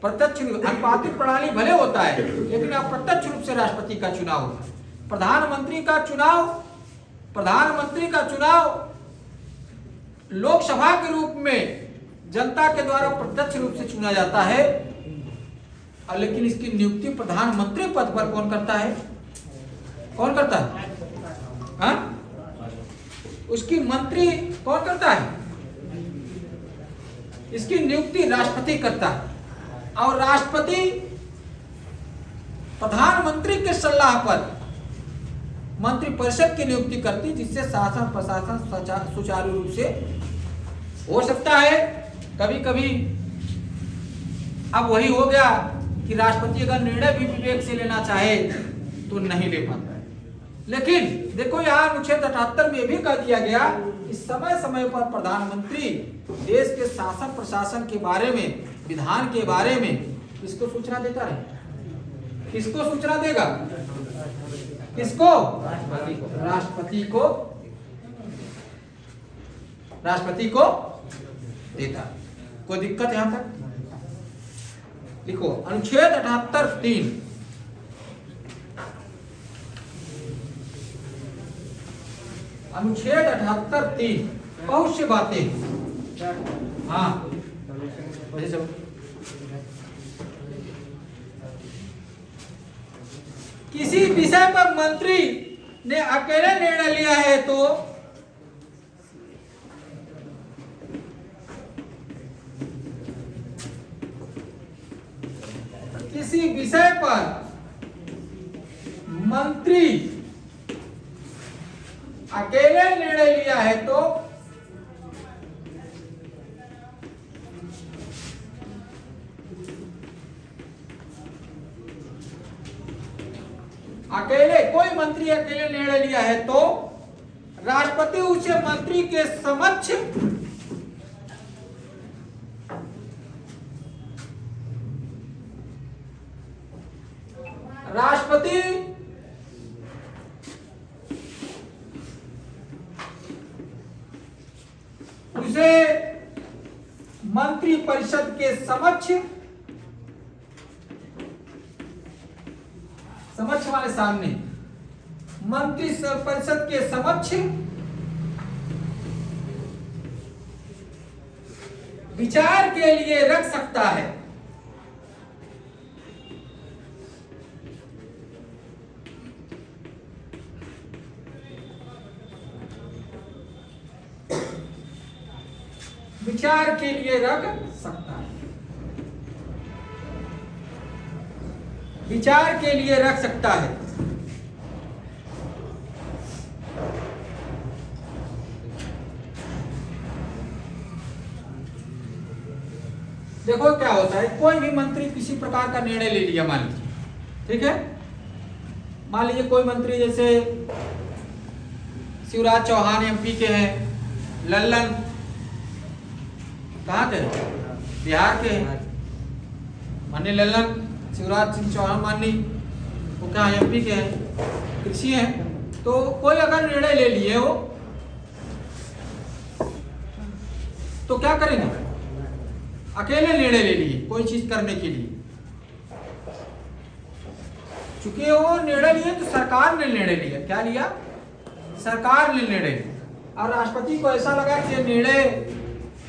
प्रत्यक्ष अनुपातिक प्रणाली भले होता है लेकिन अप्रत्यक्ष रूप से राष्ट्रपति का चुनाव होता है। प्रधानमंत्री का चुनाव लोकसभा के रूप में जनता के द्वारा प्रत्यक्ष रूप से चुना जाता है, लेकिन इसकी नियुक्ति प्रधानमंत्री पद पर कौन करता है? कौन करता है? हाँ? उसकी मंत्री कौन करता है? इसकी नियुक्ति राष्ट्रपति करता है, और राष्ट्रपति प्रधानमंत्री के सलाह पर मंत्रिपरिषद की नियुक्ति करती, जिससे शासन प्रशासन सुचारू रूप से हो सकता है। कभी कभी अब वही हो गया कि राष्ट्रपति अगर निर्णय भी विवेक से लेना चाहे तो नहीं ले पाता है। लेकिन देखो यहाँ अनुच्छेद 78 में भी कह दिया गया कि समय समय पर प्रधानमंत्री देश के शासन प्रशासन के बारे में, विधान के बारे में किसको सूचना देता रहे? किसको सूचना देगा? किसको? राष्ट्रपति को। राष्ट्रपति को देता। कोई दिक्कत यहां तक? लिखो अनुच्छेद 78(3) अनुच्छेद 78(3) बहुत सी बातें। हाँ वैसे चलो। किसी विषय पर मंत्री ने अकेले निर्णय लिया है तो किसी विषय पर मंत्री अकेले निर्णय लिया है तो कोई मंत्री अकेले निर्णय लिया है तो राष्ट्रपति उसे मंत्री के समक्ष राष्ट्रपति उसे मंत्रिपरिषद के समक्ष, समक्ष वाले सामने, मंत्रिपरिषद के समक्ष विचार के लिए रख सकता है। विचार के लिए रख सकता है। विचार के लिए रख सकता है। देखो क्या होता है, कोई भी मंत्री किसी प्रकार का निर्णय ले लिया, मान लीजिए, ठीक है, मान लीजिए कोई मंत्री जैसे शिवराज चौहान एमपी के हैं, लल्लन कहाँ के, बिहार के हैं, माननीय लल्लन शिवराज सिंह चौहान माननी वो क्या एमपी के हैं, कृषि हैं, तो कोई अगर निर्णय ले लिए हो तो क्या करेंगे? अकेले निर्णय ले लिए कोई चीज करने के लिए, चूंकि वो निर्णय लिए तो सरकार ने निर्णय लिया। क्या लिया? सरकार ने निर्णय लिया, और राष्ट्रपति को ऐसा लगा कि ये निर्णय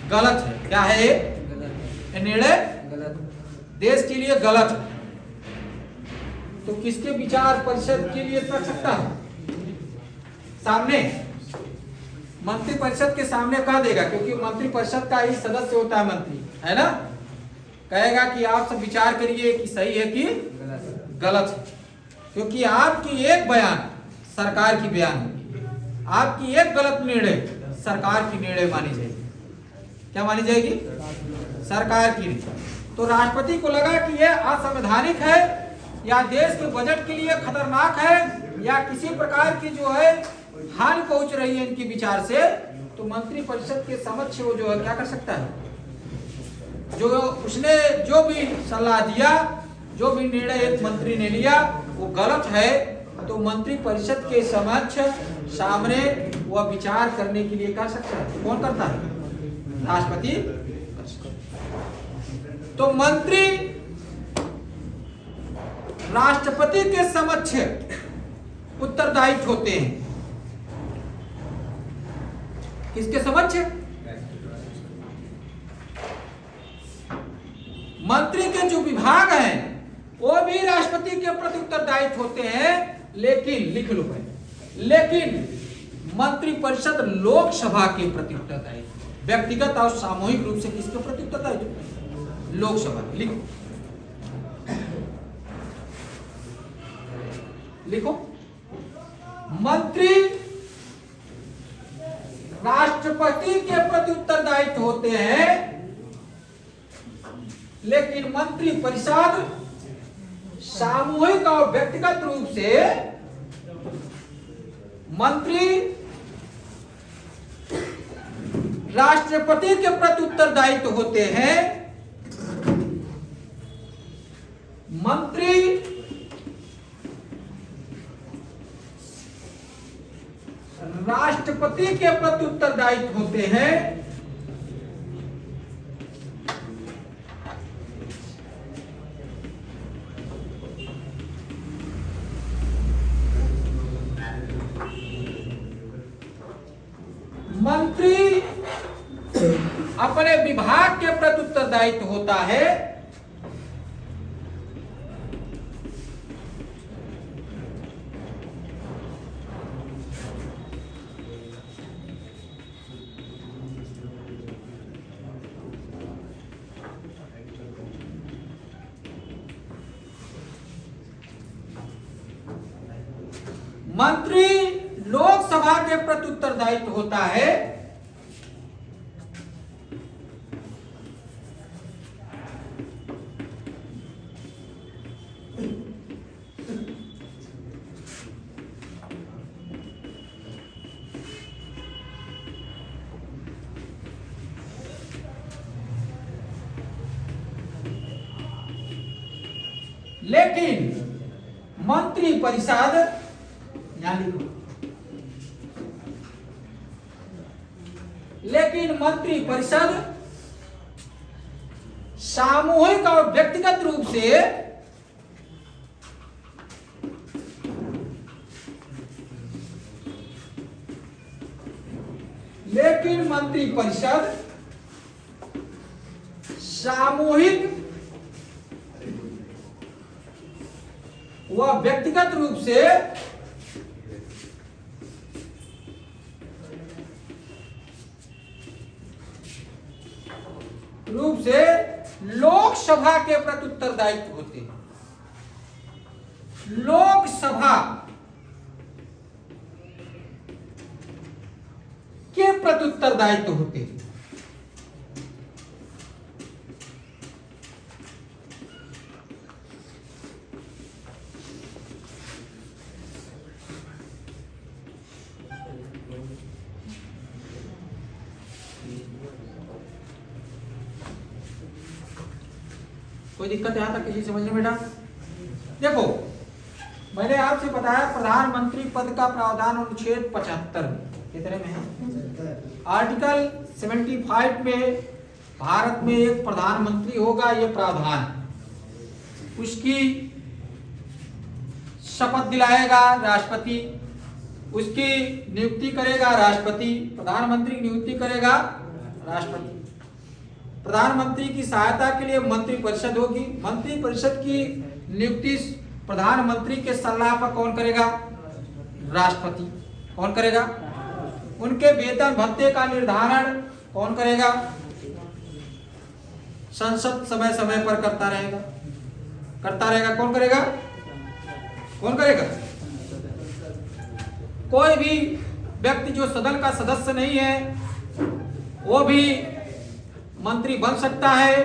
गलत है। क्या है ये निर्णय? गलत, देश के लिए गलत है, तो किसके विचार परिषद के लिए रख सकता है? सामने मंत्रिपरिषद के सामने कह देगा, क्योंकि मंत्रिपरिषद का ही सदस्य होता है मंत्री, है ना, कहेगा कि आप सब विचार करिए कि सही है कि गलत है, क्योंकि आपकी एक बयान सरकार की बयान होगी, आपकी एक गलत निर्णय सरकार की निर्णय मानी जाएगी। क्या मानी जाएगी? सरकार की। तो राष्ट्रपति को लगा कि यह असंवैधानिक है, या देश के बजट के लिए खतरनाक है, या किसी प्रकार की जो है हानि पहुंच रही है इनके विचार से, तो मंत्रिपरिषद के समक्ष वो जो है क्या कर सकता है, जो उसने जो भी सलाह दिया, जो भी निर्णय एक मंत्री ने लिया वो गलत है, तो मंत्रिपरिषद के समक्ष सामने वह विचार करने के लिए कर सकता है। कौन करता है? राष्ट्रपति। तो मंत्री राष्ट्रपति के समक्ष उत्तरदायित्व होते हैं। किसके समक्ष? मंत्री के जो विभाग हैं वो भी राष्ट्रपति के प्रति उत्तरदायित्व होते हैं, लेकिन लिख लो पहले, लेकिन मंत्रिपरिषद लोकसभा के प्रति उत्तरदायित्व, व्यक्तिगत और सामूहिक रूप से किसके प्रति उत्तरदायित्व? लोकसभा। लिखो लिखो, मंत्री राष्ट्रपति के प्रति उत्तरदायित्व होते हैं, लेकिन मंत्रिपरिषद सामूहिक और व्यक्तिगत रूप से मंत्री राष्ट्रपति के प्रति उत्तरदायित्व होते हैं। मंत्री राष्ट्रपति के प्रति उत्तरदायित्व होते हैं, मंत्री अपने विभाग के प्रति उत्तरदायित्व होता है, मंत्री लोकसभा के प्रति उत्तरदायित्व होता है, लेकिन मंत्रिपरिषद, यहां लिखो, लेकिन मंत्रिपरिषद सामूहिक और व्यक्तिगत रूप से लेकिन मंत्रिपरिषद सामूहिक व व्यक्तिगत रूप से लोकसभा के प्रति उत्तरदायित्व होते हैं। लोकसभा के प्रति उत्तरदायित्व होते हैं। कोई दिक्कत यहां तक किसी समझने बेटा? देखो, मैंने आपसे बताया प्रधानमंत्री पद का प्रावधान अनुच्छेद 75 कितने में है? आर्टिकल 75 में भारत में एक प्रधानमंत्री होगा, ये प्रावधान, उसकी शपथ दिलाएगा राष्ट्रपति, उसकी नियुक्ति करेगा राष्ट्रपति, प्रधानमंत्री की नियुक्ति करेगा राष्ट्रपति। प्रधानमंत्री की सहायता के लिए मंत्रिपरिषद होगी। मंत्रिपरिषद की नियुक्ति प्रधानमंत्री के सलाह पर कौन करेगा? राष्ट्रपति। कौन करेगा? उनके वेतन भत्ते का निर्धारण कौन करेगा? संसद समय समय पर करता रहेगा। कौन करेगा? कौन करेगा? कोई भी व्यक्ति जो सदन का सदस्य नहीं है वो भी मंत्री बन सकता है,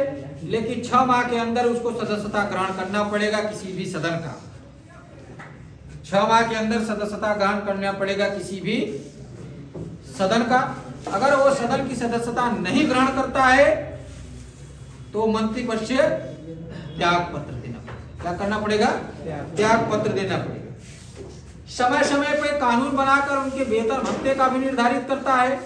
लेकिन 6 माह के अंदर उसको सदस्यता ग्रहण करना पड़ेगा किसी भी सदन का। 6 माह के अंदर सदस्यता ग्रहण करना पड़ेगा किसी भी सदन का। अगर वो सदन की सदस्यता नहीं ग्रहण करता है तो मंत्री पद से त्याग पत्र देना पड़ेगा। क्या करना पड़ेगा? त्याग पत्र देना पड़ेगा। समय समय पर कानून बनाकर उनके वेतन भत्ते का भी निर्धारित करता है।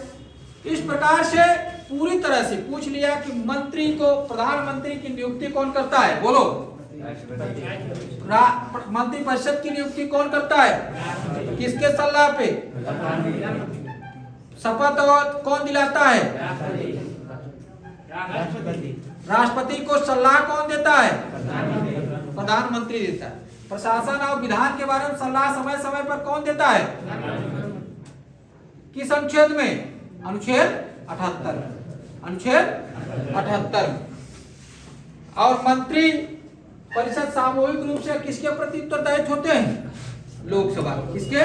इस प्रकार से पूरी तरह से पूछ लिया कि मंत्री को, प्रधानमंत्री की नियुक्ति कौन करता है, बोलो। मंत्री परिषद की नियुक्ति कौन करता है, किसके सलाह पे, शपथ कौन दिलाता है, राष्ट्रपति को सलाह कौन देता है, प्रधानमंत्री देता है। प्रशासन और विधान के बारे में सलाह समय समय पर कौन देता है, किस अनुच्छेद में, अनुच्छेद 78, अनुच्छेद 78। और मंत्री परिषद सामूहिक रूप से किसके प्रति उत्तरदायित्व होते हैं, लोकसभा, किसके,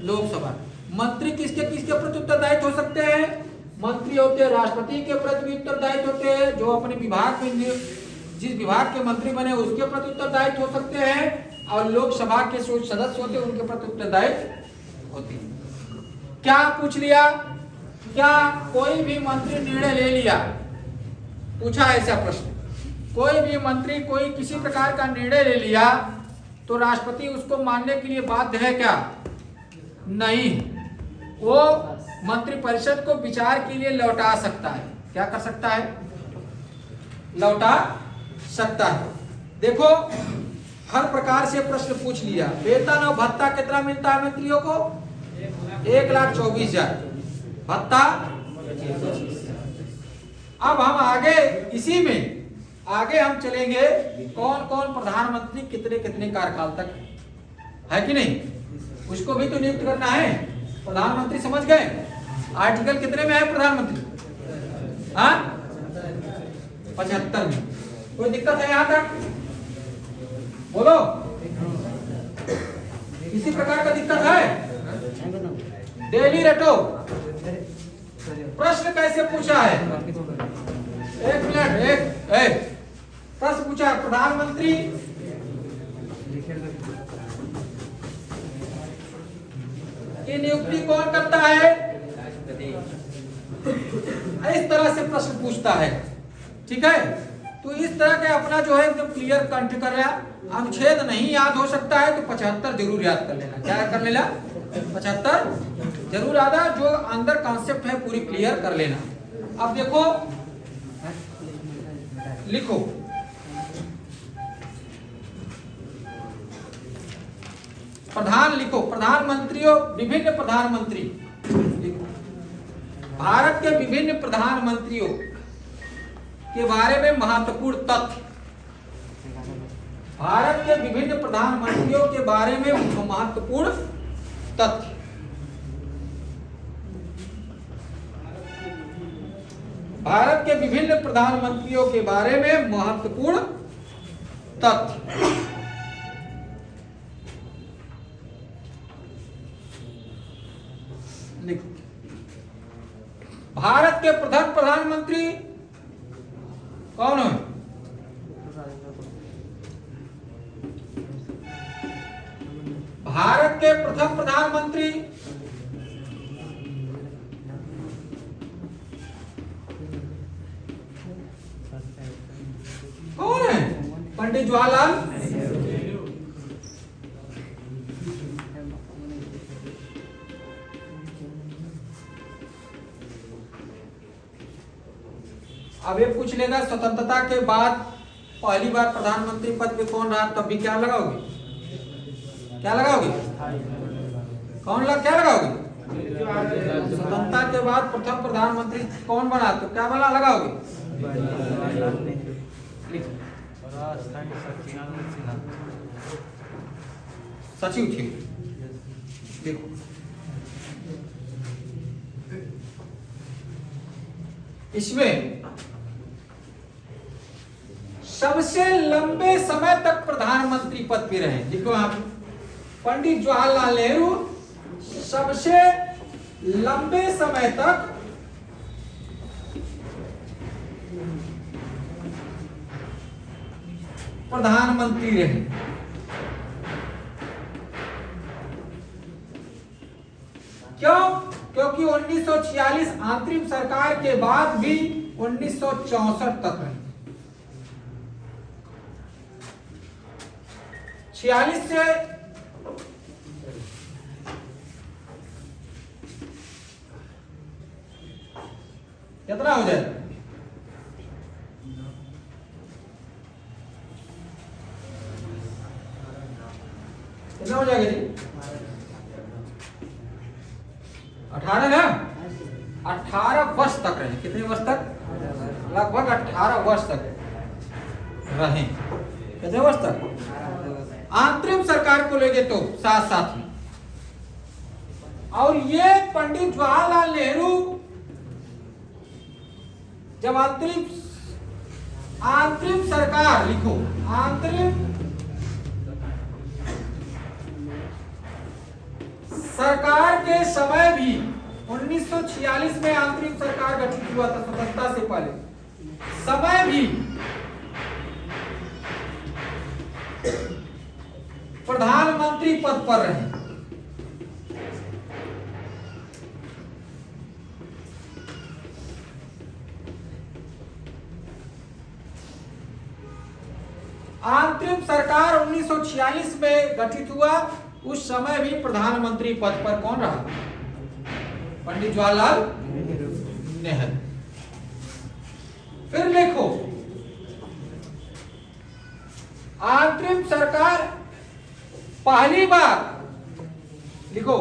लोकसभा। मंत्री किसके किसके प्रति उत्तरदायित्व हो सकते हैं, मंत्री होते हैं राष्ट्रपति के प्रति भी उत्तरदायित्व होते हैं, जो अपने विभाग में जिस विभाग के मंत्री बने उसके प्रति उत्तरदायित्व हो सकते हैं, और लोकसभा के जो सदस्य होते हैं उनके प्रति उत्तरदायित्व होते हैं। क्या पूछ लिया, क्या कोई भी मंत्री निर्णय ले लिया, पूछा ऐसा प्रश्न, कोई भी मंत्री कोई किसी प्रकार का निर्णय ले लिया तो राष्ट्रपति उसको मानने के लिए बाध्य है क्या, नहीं, वो मंत्रिपरिषद को विचार के लिए लौटा सकता है। क्या कर सकता है, लौटा सकता है। देखो हर प्रकार से प्रश्न पूछ लिया। वेतन और भत्ता कितना मिलता है मंत्रियों को, 1,24,000, भत्ता। अब हम आगे इसी में आगे हम चलेंगे, कौन कौन प्रधानमंत्री कितने कितने कार्यकाल तक है कि नहीं, उसको भी तो नियुक्त करना है। प्रधानमंत्री समझ गए, आर्टिकल कितने में है प्रधानमंत्री, हाँ 75 में। कोई दिक्कत है यहाँ तक, बोलो, किसी प्रकार का दिक्कत है, डेली रटो। प्रश्न कैसे पूछा है, एक मिनट, एक प्रश्न पूछा, प्रधानमंत्री की नियुक्ति कौन करता है, इस तरह से प्रश्न पूछता है, ठीक है। तो इस तरह के अपना जो है एकदम क्लियर कंठ कर रहा, अनुच्छेद नहीं याद हो सकता है तो 75 जरूर याद कर लेना। क्या कर लेना, 75 जरूर याद है, जो अंदर कॉन्सेप्ट है पूरी क्लियर कर लेना। अब देखो, लिखो, प्रधान लिखो, प्रधानमंत्रियों, विभिन्न प्रधानमंत्री लिखो। भारत के विभिन्न प्रधानमंत्रियों के बारे में महत्वपूर्ण तथ्य, भारत के विभिन्न प्रधानमंत्रियों के बारे में महत्वपूर्ण तथ्य। भारत के विभिन्न प्रधानमंत्रियों के बारे में महत्वपूर्ण तथ्य। लिखो, भारत के प्रथम प्रधानमंत्री कौन है, भारत के प्रथम प्रधानमंत्री कौन है, पंडित जवाहरलाल नेहरू। अब ये पूछ लेगा स्वतंत्रता के बाद पहली बार प्रधानमंत्री पद पे कौन रहा, तब भी क्या लगाओगे, क्या लगाओगे, कौन लग क्या लगाओगे, स्वतंत्रता के बाद प्रथम प्रधानमंत्री कौन बना, तो क्या बना लगाओगे, सचिव थे। देखो इसमें सबसे लंबे समय तक प्रधानमंत्री पद पे रहे, लिखो आप, पंडित जवाहरलाल नेहरू सबसे लंबे समय तक प्रधानमंत्री रहे। क्यों, क्योंकि 1946 अंतरिम सरकार के बाद भी 1964 तक रहे। 46 से कितना हो जाएगा? कितना हो जाएगा जी? 18 ना? 18 वर्ष तक रहे। कितने वर्ष तक? लगभग 18 वर्ष तक रहे। कितने वर्ष तक? अंतरिम सरकार को लेंगे तो साथ साथ में। और ये पंडित जवाहरलाल नेहरू जब अंतरिम सरकार लिखो, अंतरिम सरकार के समय भी 1946 में अंतरिम सरकार गठित हुआ था, स्वतंत्रता से पहले समय भी प्रधानमंत्री पद पर रहे। अंतरिम सरकार 1946 में गठित हुआ, उस समय भी प्रधानमंत्री पद पर कौन रहा? पंडित जवाहरलाल नेहरू। फिर देखो, अंतरिम सरकार पहली बार लिखो,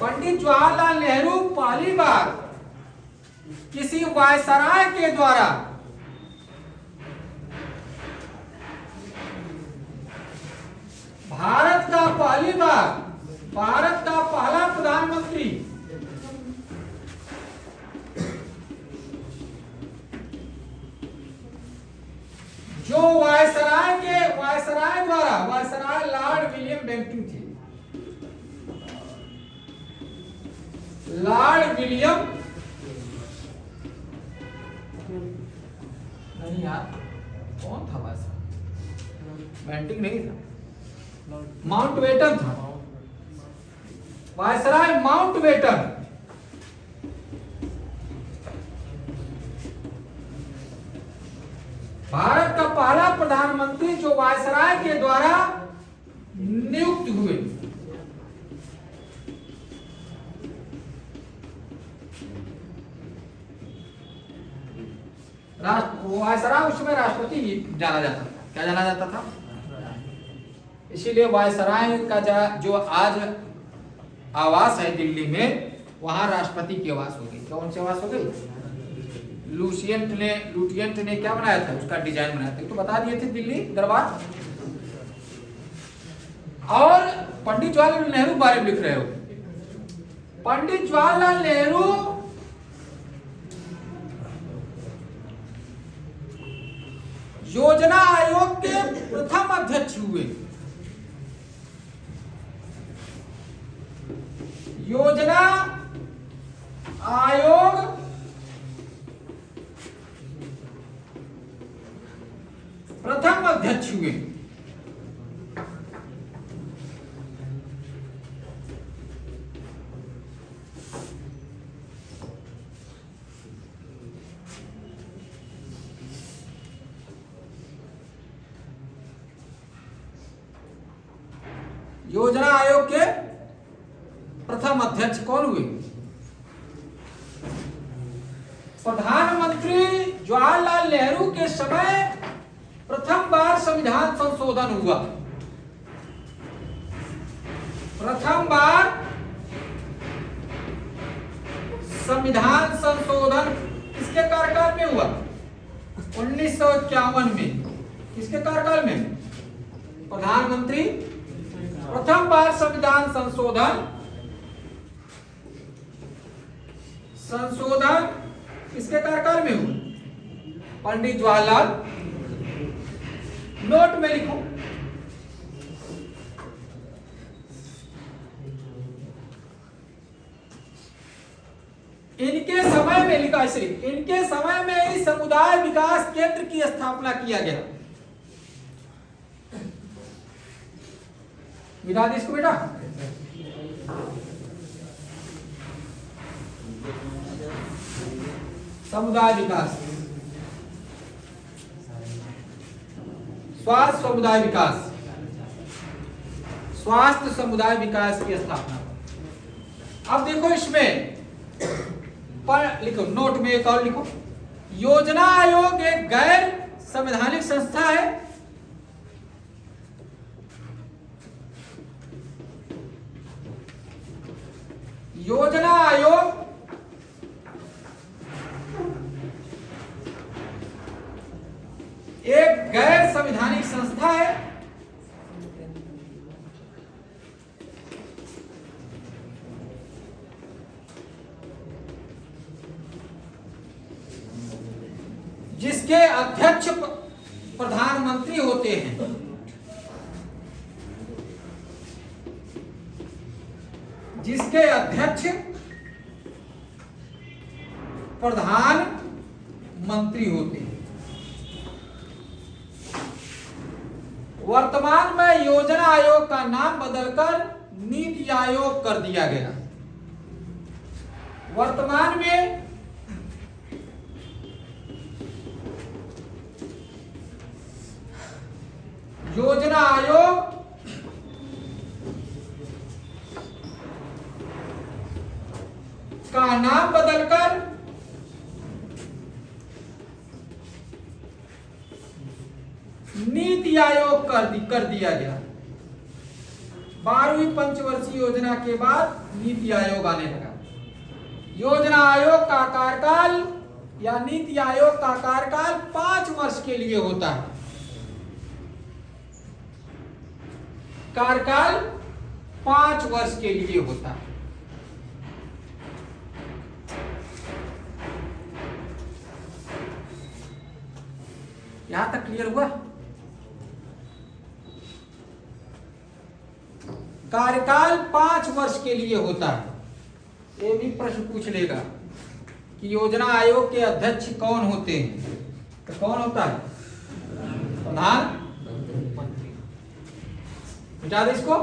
पंडित जवाहरलाल नेहरू पहली बार किसी वायसराय के द्वारा भारत का पहला प्रधानमंत्री जो वायसराय द्वारा, वायसराय लॉर्ड विलियम बेंटिंग थे। लॉर्ड विलियम नहीं यार, कौन था वायसराय? बेंटिंग नहीं था, माउंटबेटन था। वायसराय माउंटबेटन भारत का पहला प्रधानमंत्री जो वायसराय के द्वारा नियुक्त हुए। वायसराय उस समय राष्ट्रपति जाना जाता था। क्या जाना जाता था? इसीलिए वायसराय का जो आज आवास है दिल्ली में, वहां राष्ट्रपति की आवास हो गई। कौन सी आवास हो गई? लुटियंट ने क्या बनाया था? उसका डिजाइन बनाया था, तो बता दिए थे, दिल्ली दरबार। और पंडित जवाहरलाल नेहरू बारे में लिख रहे हो। पंडित जवाहरलाल नेहरू योजना आयोग के प्रथम अध्यक्ष हुए। योजना आयोग प्रथम अध्यक्ष हुए। योजना आयोग के प्रथम अध्यक्ष कौन हुए? प्रधानमंत्री जवाहरलाल नेहरू के समय प्रथम बार संविधान संशोधन हुआ। प्रथम बार संविधान संशोधन किसके कार्यकाल में हुआ? 1951 में। किसके कार्यकाल में? प्रधानमंत्री प्रथम बार संविधान संशोधन किसके कार्यकाल में हुआ? पंडित जवाहरलाल। नोट में लिखो, इनके समय में लिखा, सिर्फ इनके समय में ही समुदाय विकास केंद्र की स्थापना किया गया। मिटा दी इसको बेटा। समुदाय विकास, स्वास्थ्य समुदाय विकास, स्वास्थ्य समुदाय विकास की स्थापना। अब देखो इसमें पर लिखो, नोट में एक और लिखो, योजना आयोग एक गैर संवैधानिक संस्था है। योजना आयोग एक गैर संवैधानिक संस्था है जिसके अध्यक्ष प्रधानमंत्री होते हैं। जिसके अध्यक्ष प्रधानमंत्री होते हैं। वर्तमान में योजना आयोग का नाम बदलकर नीति आयोग कर दिया गया। वर्तमान में योजना आयोग का नाम बदलकर नीति आयोग कर दिया गया। 12वीं पंचवर्षीय योजना के बाद नीति आयोग आने लगा। योजना आयोग का कार्यकाल या नीति आयोग का कार्यकाल 5 वर्ष के लिए होता है। कार्यकाल 5 वर्ष के लिए होता है। यहां तक क्लियर हुआ? कार्यकाल 5 वर्ष के लिए होता है। ये भी प्रश्न पूछ लेगा कि योजना आयोग के अध्यक्ष कौन होते हैं, तो कौन होता है? प्रधानमंत्री। मिटा दे इसको।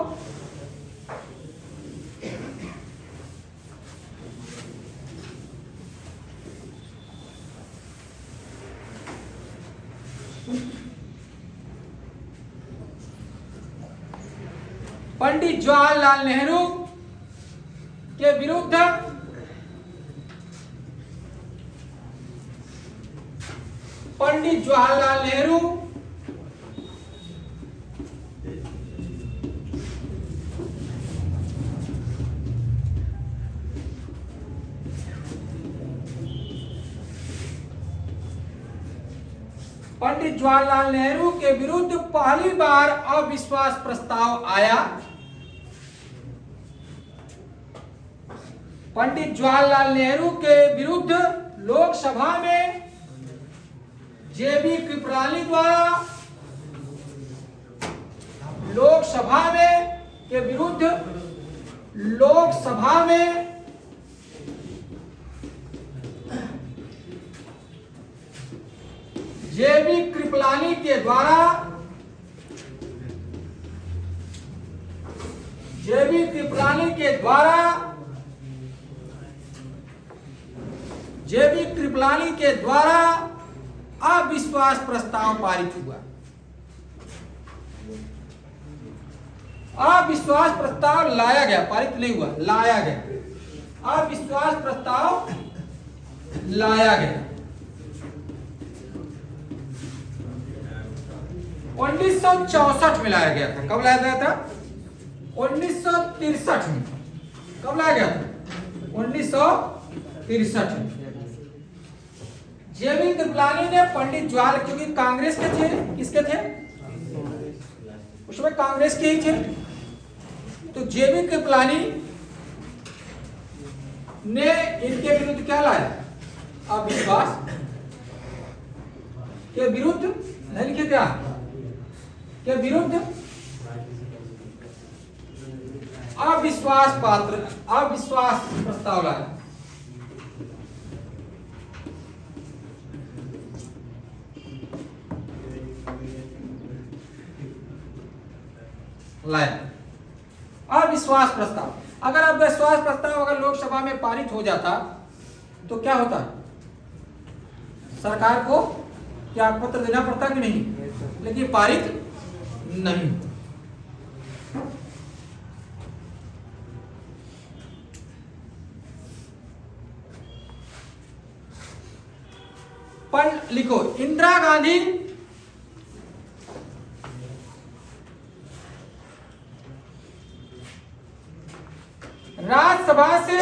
पंडित जवाहरलाल नेहरू के विरुद्ध पंडित जवाहरलाल नेहरू पंडित जवाहरलाल नेहरू के विरुद्ध पहली बार अविश्वास प्रस्ताव आया। पंडित जवाहरलाल नेहरू के विरुद्ध लोकसभा में जेबी कृपलानी द्वारा लोकसभा में जेबी कृपलानी के द्वारा अविश्वास प्रस्ताव पारित हुआ। अविश्वास प्रस्ताव लाया गया, पारित नहीं हुआ, लाया गया। अविश्वास प्रस्ताव लाया गया। 1964 में लाया गया था। कब लाया गया था? 1963 में। कब लाया गया था? 1963 में। जेबी कृपलानी ने पंडित जवाहर, क्योंकि कांग्रेस के थे, किसके थे? उसमें कांग्रेस के ही थे। तो जेबी कृपलानी ने इनके विरुद्ध क्या लाया? अविश्वास के विरुद्ध, नहीं लिखे क्या? के विरुद्ध अविश्वास प्रस्ताव लाया। अविश्वास प्रस्ताव, अगर अविश्वास प्रस्ताव अगर लोकसभा में पारित हो जाता तो क्या होता? सरकार को त्याग पत्र देना पड़ता कि नहीं? लेकिन पारित नहीं। पढ़ लिखो, इंदिरा गांधी राज्यसभा से,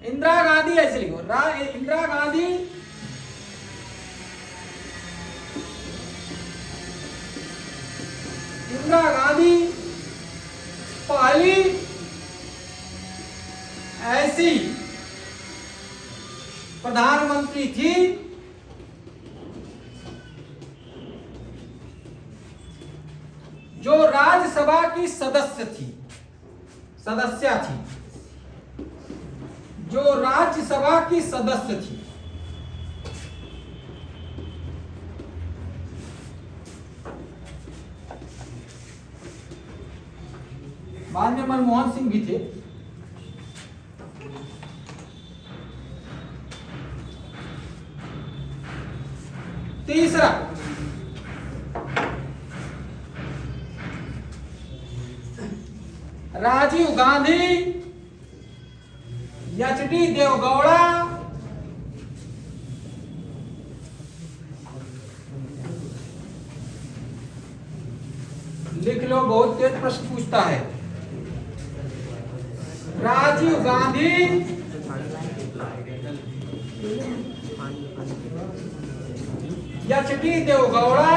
इंदिरा गांधी ऐसे लिखो, इंदिरा गांधी पहली ऐसी प्रधानमंत्री थी जो राज्यसभा की सदस्य थी, जो राज्यसभा की सदस्य थी। बाद में मनमोहन सिंह भी थे। तीसरा, राजीव गांधी, एच.डी. देवगौड़ा, लिख लो, बहुत तेज प्रश्न पूछता है। राजीव गांधी, एच.डी. देवगौड़ा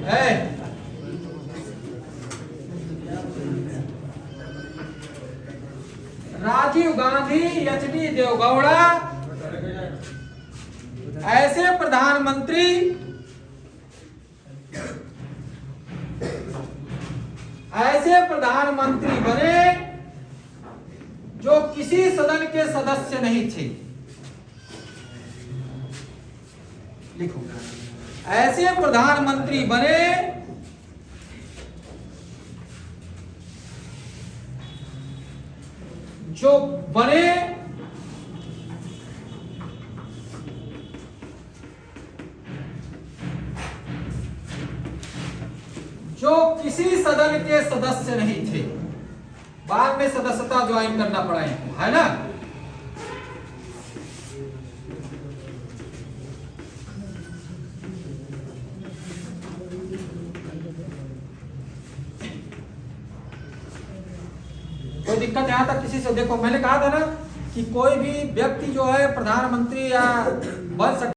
है, राजीव गांधी, एच.डी. देवगौड़ा ऐसे प्रधानमंत्री बने जो किसी सदन के सदस्य नहीं थे। लिखो, ऐसे प्रधानमंत्री बने जो किसी सदन के सदस्य नहीं थे। बाद में सदस्यता ज्वाइन करना पड़ा है ना। कोई दिक्कत यहां तक किसी से? देखो, मैंने कहा था ना कि कोई भी व्यक्ति जो है प्रधानमंत्री या बन सकता